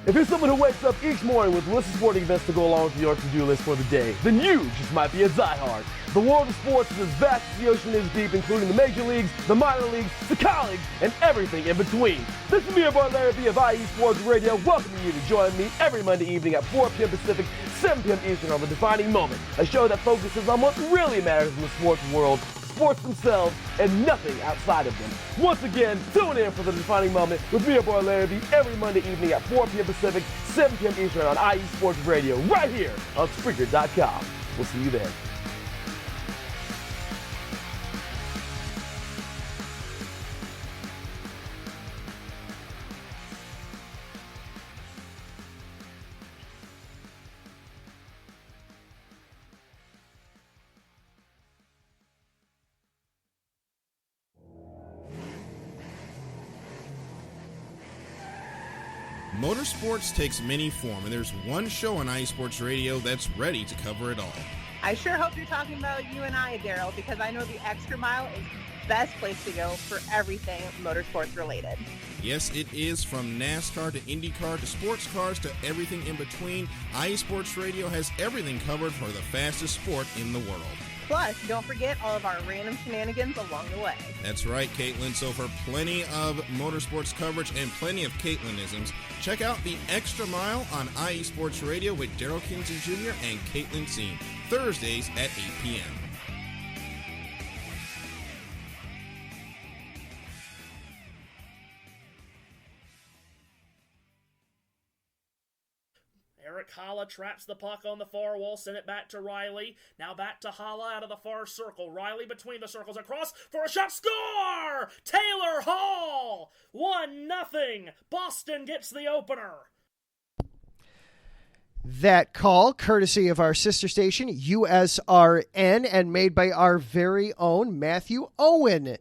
If you're someone who wakes up each morning with a list of sporting events to go along with your to-do list for the day, then you just might be a diehard. The world of sports is as vast as the ocean is deep, including the major leagues, the minor leagues, the colleges, and everything in between. This is me, your boy Larry B of IE Sports Radio, welcoming you to join me every Monday evening at 4 p.m. Pacific, 7 p.m. Eastern on The Defining Moment, a show that focuses on what really matters in the sports world, sports themselves, and nothing outside of them. Once again, tune in for The Defining Moment with me, your boy Larry B, every Monday evening at 4 p.m. Pacific, 7 p.m. Eastern on IE Sports Radio, right here on Spreaker.com. We'll see you there. Motorsports takes many forms, and there's one show on IE Sports Radio that's ready to cover it all. I sure hope you're talking about you and I, Daryl, because I know the Extra Mile is the best place to go for everything motorsports related. Yes, it is. From NASCAR to IndyCar to sports cars to everything in between, IE Sports Radio has everything covered for the fastest sport in the world. Plus, don't forget all of our random shenanigans along the way. That's right, Caitlin. So for plenty of motorsports coverage and plenty of Caitlinisms, check out The Extra Mile on IE Sports Radio with Daryl Kinsey Jr. and Caitlin Seen, Thursdays at 8 p.m. Eric Holla traps the puck on the far wall, send it back to Riley. Now back to Holla out of the far circle. Riley between the circles, across for a shot. Score! Taylor Hall! 1-0. Boston gets the opener. That call, courtesy of our sister station, USRN, and made by our very own Matthew Owens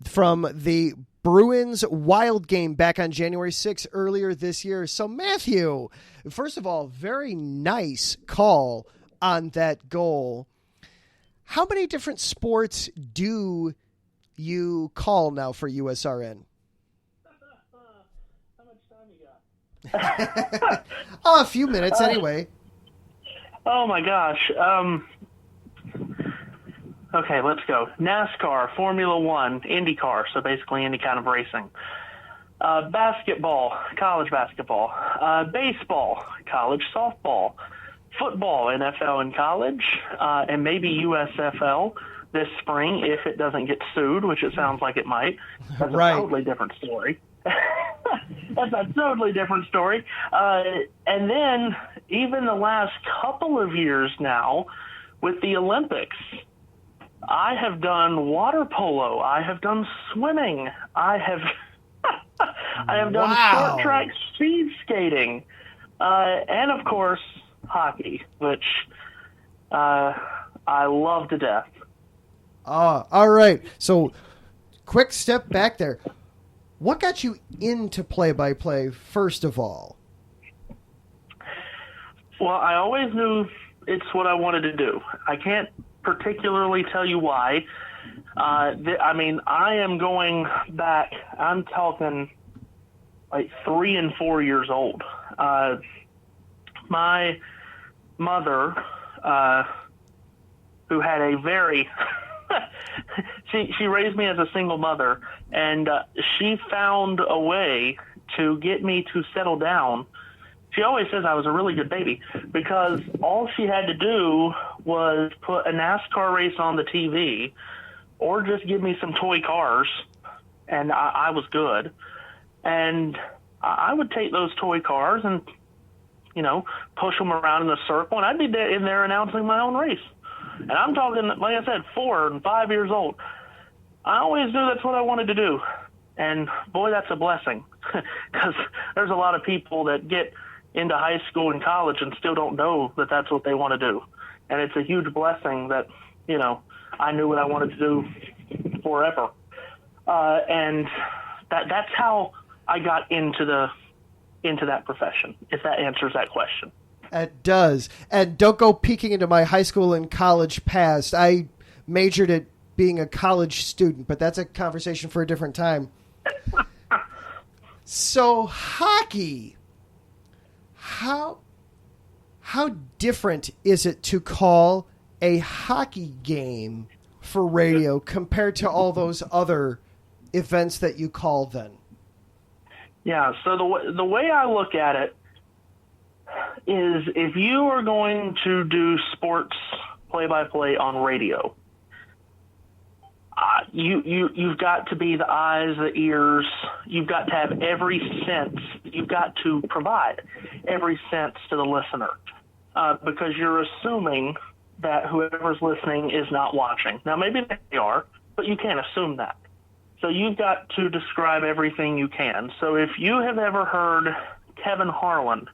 from the Bruins Wild game back on January 6th earlier this year. So, Matthew, first of all, very nice call on that goal. How many different sports do you call now for USRN? How much time you got? Oh, a few minutes anyway. Oh, my gosh. Okay, let's go. NASCAR, Formula One, IndyCar, so basically any kind of racing. Basketball, college basketball. Baseball, college softball. Football, NFL and college. And maybe USFL this spring if it doesn't get sued, which it sounds like it might. That's Right. a totally different story. That's a totally different story. And then even the last couple of years now with the Olympics, I have done water polo. I have done swimming. I have done short track speed skating, and of course hockey, which I love to death. All right. So, quick step back there. What got you into play-by-play, first of all? Well, I always knew it's what I wanted to do. I can't particularly tell you why. I mean, I am going back, I'm talking like 3 and 4 years old. My mother, who had a very, she raised me as a single mother, and she found a way to get me to settle down. She always says I was a really good baby because all she had to do was put a NASCAR race on the TV or just give me some toy cars, and I was good. And I would take those toy cars and, you know, push them around in a circle, and I'd be in there announcing my own race. And I'm talking, like I said, 4 and 5 years old. I always knew that's what I wanted to do. And, boy, that's a blessing because there's a lot of people that get into high school and college and still don't know that that's what they want to do. And it's a huge blessing that, you know, I knew what I wanted to do forever. And that's how I got into that profession, if that answers that question. It does. And don't go peeking into my high school and college past. I majored at being a college student, but that's a conversation for a different time. So hockey, how different is it to call a hockey game for radio compared to all those other events that you call then? Yeah, so the way I look at it is if you are going to do sports play-by-play on radio, you've got to be the eyes, the ears. You've got to have every sense. You've got to provide every sense to the listener because you're assuming that whoever's listening is not watching. Now, maybe they are, but you can't assume that. So you've got to describe everything you can. So if you have ever heard Kevin Harlan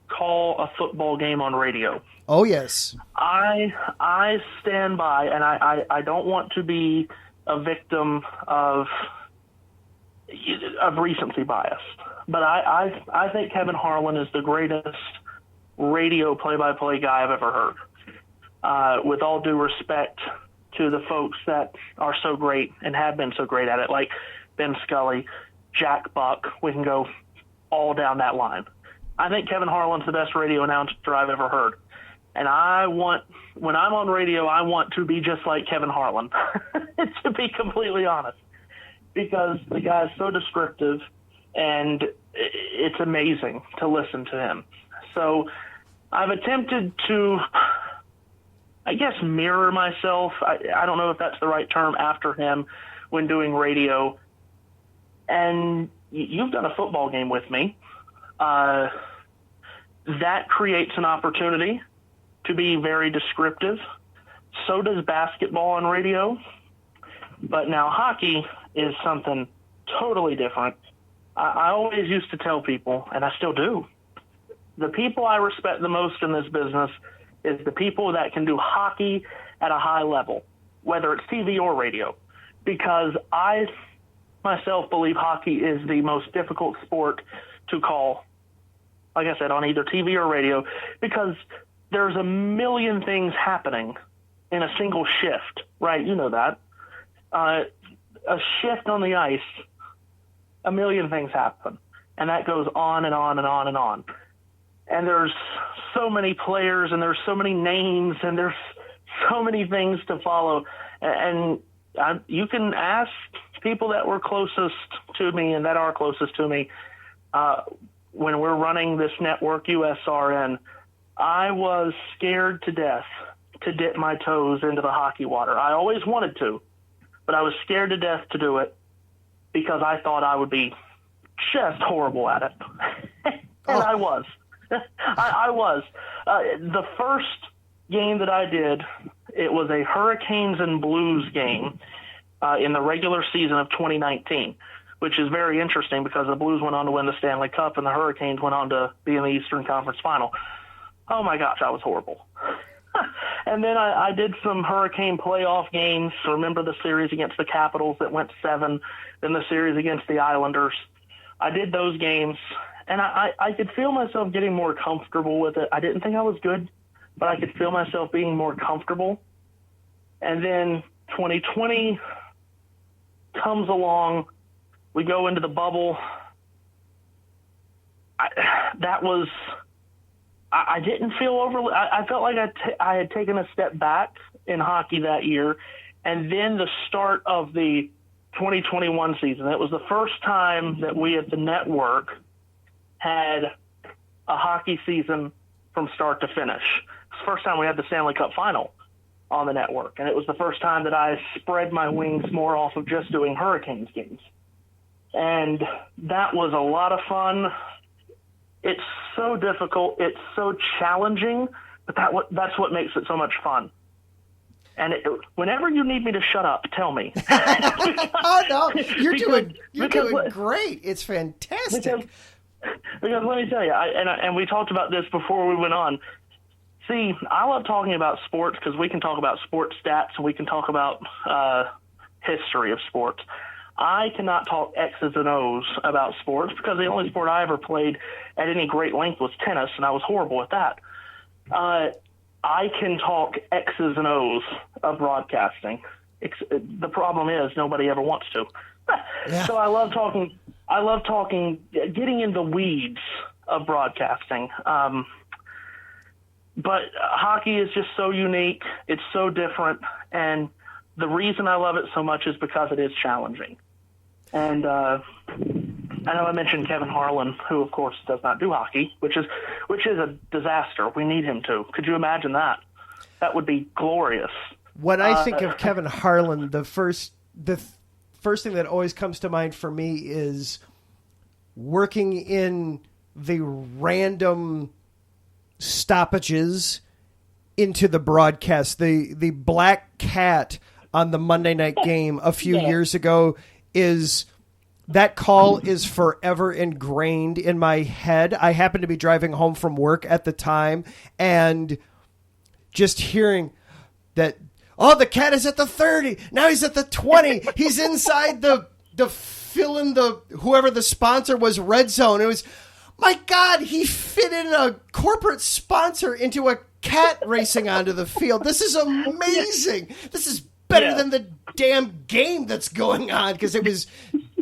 call a football game on radio. Oh, yes. I stand by, and I don't want to be a victim of recency bias, but I think Kevin Harlan is the greatest radio play-by-play guy I've ever heard. With all due respect to the folks that are so great and have been so great at it, like Ben Scully, Jack Buck, we can go all down that line. I think Kevin Harlan's the best radio announcer I've ever heard. And when I'm on radio, I want to be just like Kevin Harlan, to be completely honest, because the guy's so descriptive and it's amazing to listen to him. So I've attempted to, I guess, mirror myself. I don't know if that's the right term after him when doing radio. And you've done a football game with me. That creates an opportunity to be very descriptive. So does basketball on radio. But now hockey is something totally different. I always used to tell people, and I still do, the people I respect the most in this business is the people that can do hockey at a high level, whether it's TV or radio, because I myself believe hockey is the most difficult sport to call, like I said, on either TV or radio, because there's a million things happening in a single shift, right? You know that. A shift on the ice, a million things happen, and that goes on and on and on and on. And there's so many players, and there's so many names, and there's so many things to follow. And you can ask people that were closest to me and that are closest to me. When we're running this network, USRN, I was scared to death to dip my toes into the hockey water. I always wanted to, but I was scared to death to do it because I thought I would be just horrible at it. And I was. I was. The first game that I did, it was a Hurricanes and Blues game in the regular season of 2019, which is very interesting because the Blues went on to win the Stanley Cup and the Hurricanes went on to be in the Eastern Conference Final. Oh, my gosh, I was horrible. And then I did some Hurricane playoff games. Remember the series against the Capitals that went 7, then the series against the Islanders. I did those games, and I could feel myself getting more comfortable with it. I didn't think I was good, but I could feel myself being more comfortable. And then 2020 comes along. We go into the bubble. I didn't feel overly. I felt like I had taken a step back in hockey that year, and then the start of the 2021 season. It was the first time that we at the network had a hockey season from start to finish. It's the first time we had the Stanley Cup final on the network, and it was the first time that I spread my wings more off of just doing Hurricanes games. And that was a lot of fun. It's so difficult. It's so challenging, but that's what makes it so much fun. And whenever you need me to shut up, tell me. Oh, no, you're doing great. It's fantastic. Because let me tell you, and we talked about this before we went on. See, I love talking about sports because we can talk about sports stats and we can talk about history of sports. I cannot talk X's and O's about sports because the only sport I ever played at any great length was tennis, and I was horrible at that. I can talk X's and O's of broadcasting, The problem is nobody ever wants to. Yeah. So I love talking, getting in the weeds of broadcasting. But hockey is just so unique. It's so different. And the reason I love it so much is because it is challenging. And I know I mentioned Kevin Harlan, who, of course, does not do hockey, which is a disaster. We need him to. Could you imagine that? That would be glorious. When I think of Kevin Harlan, the first thing that always comes to mind for me is working in the random stoppages into the broadcast. The black cat on the Monday night game a few years ago that call is forever ingrained in my head. I happened to be driving home from work at the time and just hearing that, oh, the cat is at the 30. Now he's at the 20. He's inside the fill in the whoever the sponsor was, red zone. It was, my God, he fit in a corporate sponsor into a cat racing onto the field. This is amazing. This is better than the damn game that's going on, because it was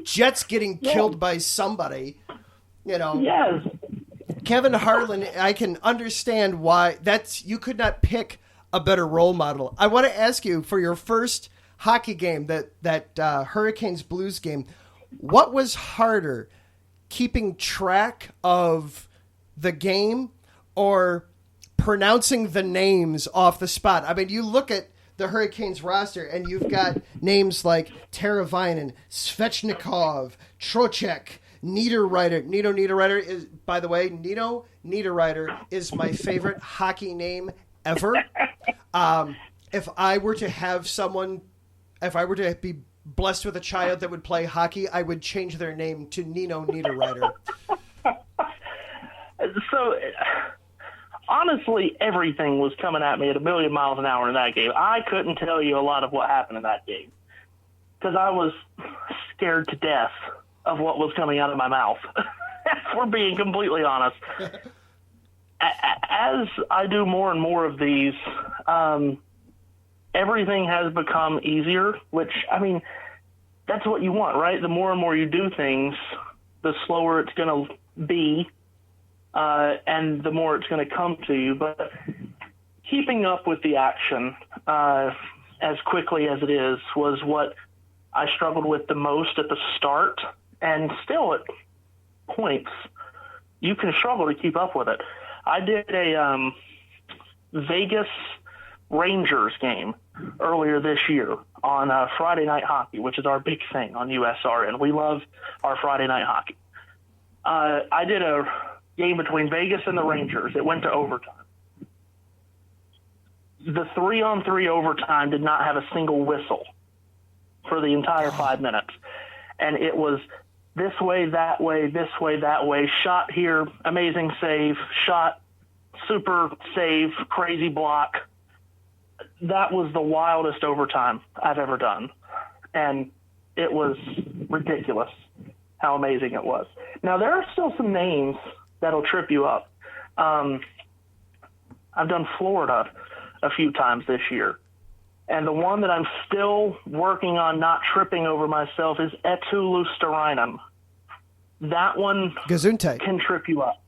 Jets getting killed by somebody. Yes. Kevin Harlan, I can understand why you could not pick a better role model. I want to ask you, for your first hockey game, that Hurricanes Blues game, what was harder, keeping track of the game or pronouncing the names off the spot? I mean, you look at the Hurricanes roster and you've got names like Teravainen, Svechnikov, Trocheck, Niederreiter. Nino Niederreiter is, by the way, Nino Niederreiter is my favorite hockey name ever. If I were to be blessed with a child that would play hockey, I would change their name to Nino Niederreiter. So, honestly, everything was coming at me at 1,000,000 miles an hour in that game. I couldn't tell you a lot of what happened in that game because I was scared to death of what was coming out of my mouth, if we're being completely honest. As I do more and more of these, everything has become easier, which, I mean, that's what you want, right? The more and more you do things, the slower it's going to be, and the more it's going to come to you. But keeping up with the action as quickly as it is was what I struggled with the most at the start, and still at points you can struggle to keep up with it. I did a Vegas Rangers game earlier this year on Friday Night Hockey, which is our big thing on USRN. We love our Friday Night Hockey. I did a game between Vegas and the Rangers. It went to overtime. The 3-on-3 overtime did not have a single whistle for the entire 5 minutes. And it was this way, that way, this way, that way, shot here, amazing save, shot, super save, crazy block. That was the wildest overtime I've ever done. And it was ridiculous how amazing it was. Now, there are still some names that'll trip you up. I've done Florida a few times this year. And the one that I'm still working on not tripping over myself is Etu Luosterainen. That one Gesundheit can trip you up.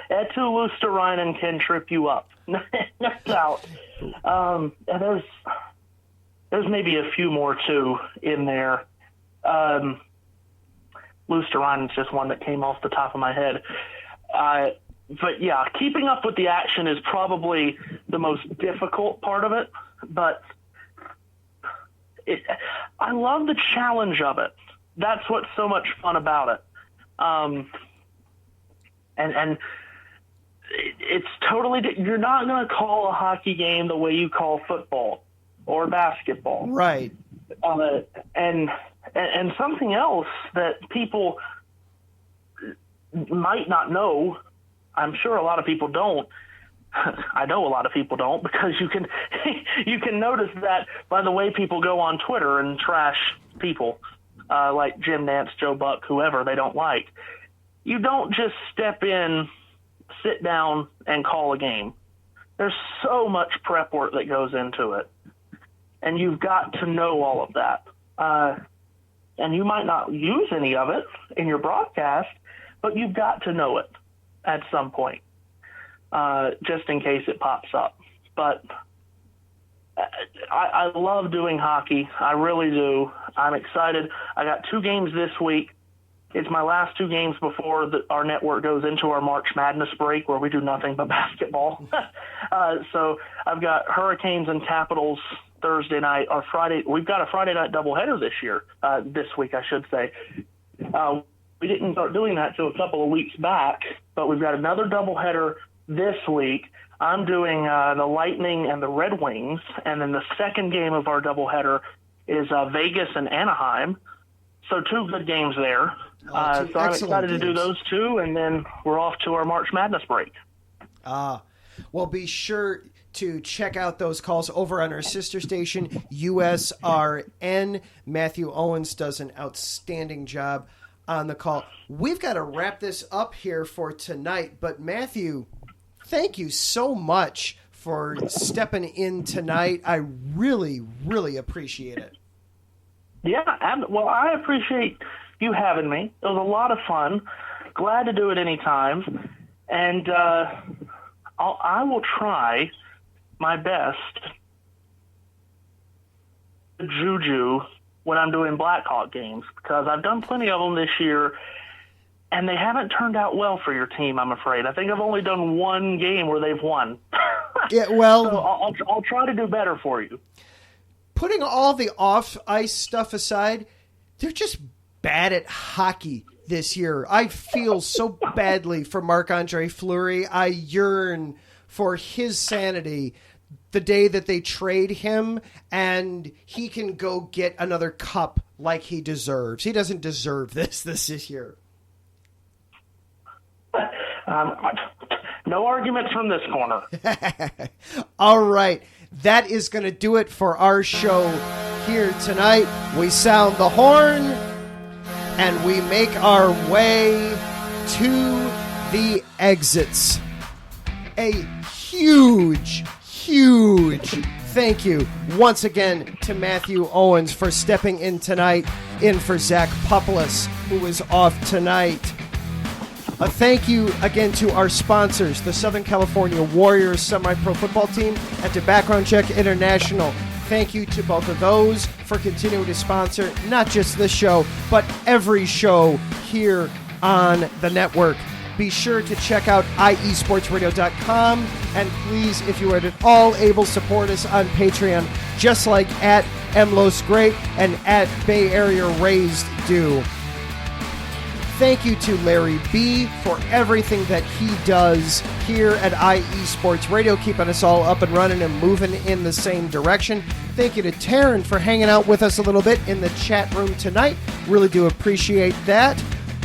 Etu Luosterainen can trip you up. No doubt. And there's maybe a few more, too, in there. Luosterainen's just one that came off the top of my head. But, yeah, keeping up with the action is probably the most difficult part of it. But I love the challenge of it. That's what's so much fun about it. And it's totally, you're not going to call a hockey game the way you call football or basketball. Right. And something else that people might not know, I'm sure a lot of people don't. I know a lot of people don't, because you can notice that by the way people go on Twitter and trash people like Jim Nantz, Joe Buck, whoever they don't like. You don't just step in, sit down, and call a game. There's so much prep work that goes into it. and you've got to know all of that. And you might not use any of it in your broadcast, but you've got to know it at some point, just in case it pops up. But I love doing hockey. I really do. I'm excited. I got 2 games this week. It's my last 2 games before our network goes into our March Madness break where we do nothing but basketball. So I've got Hurricanes and Capitals Thursday night or Friday. We've got a Friday night doubleheader this week, I should say. We didn't start doing that till a couple of weeks back, but we've got another doubleheader this week. I'm doing the Lightning and the Red Wings, and then the second game of our doubleheader is Vegas and Anaheim. So 2 good games there. So I'm excited to do those 2, and then we're off to our March Madness break. Well, be sure to check out those calls over on our sister station, USRN. Matthew Owens does an outstanding job on the call. We've got to wrap this up here for tonight, but Matthew, thank you so much for stepping in tonight. I really, really appreciate it. Yeah, well, I appreciate you having me. It was a lot of fun. Glad to do it anytime. And I will try my best to juju when I'm doing Blackhawk games, because I've done plenty of them this year, and they haven't turned out well for your team, I'm afraid. I think I've only done 1 game where they've won. Yeah, well, so I'll try to do better for you. Putting all the off-ice stuff aside, they're just bad at hockey this year. I feel so badly for Marc-Andre Fleury. I yearn for his sanity the day that they trade him and he can go get another cup like he deserves. He doesn't deserve this year. No arguments from this corner. All right. That is going to do it for our show here tonight. We sound the horn and we make our way to the exits. A huge thank you once again to Matthew Owens for stepping in tonight, in for Zach Populus, who is off tonight. A thank you again to our sponsors, the Southern California Warriors semi-pro football team and to Background Check International. Thank you to both of those for continuing to sponsor not just this show, but every show here on the network. Be sure to check out iesportsradio.com, and please, if you are at all able, support us on Patreon, just like at MLOS Great and at Bay Area Raised do. Thank you to Larry B for everything that he does here at IE Sports Radio, keeping us all up and running and moving in the same direction. Thank you to Taryn for hanging out with us a little bit in the chat room tonight. Really do appreciate that.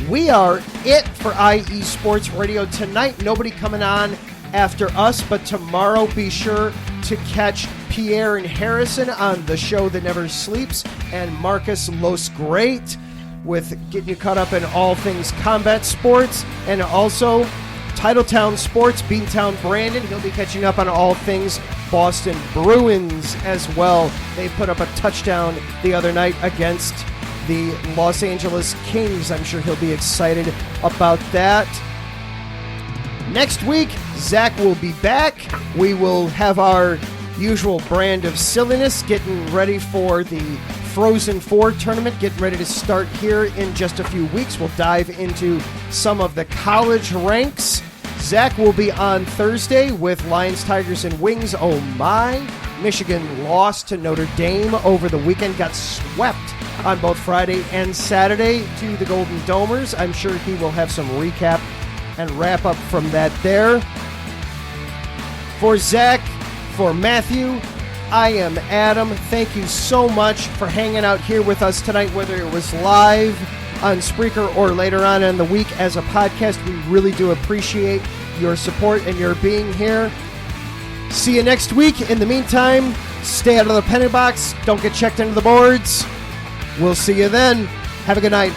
We are it for IE Sports Radio tonight. Nobody coming on after us, but tomorrow be sure to catch Pierre and Harrison on the show that never sleeps, and Marcus Los Great with getting you caught up in all things combat sports, and also Titletown Sports, Beantown Brandon. He'll be catching up on all things Boston Bruins as well. They put up a touchdown the other night against the Los Angeles Kings. I'm sure he'll be excited about that. Next week, Zach will be back. We will have our usual brand of silliness, getting ready for the Frozen Four tournament, getting ready to start here in just a few weeks. We'll dive into some of the college ranks. Zach will be on Thursday with Lions, Tigers, and Wings. Oh my. Michigan lost to Notre Dame over the weekend, got swept on both Friday and Saturday to the Golden Domers. I'm sure he will have some recap and wrap up from that there. For Zach, for Matthew, I am Adam. Thank you so much for hanging out here with us tonight, whether it was live on Spreaker or later on in the week as a podcast. We really do appreciate your support and your being here. See you next week. In the meantime, stay out of the penny box. Don't get checked into the boards. We'll see you then. Have a good night.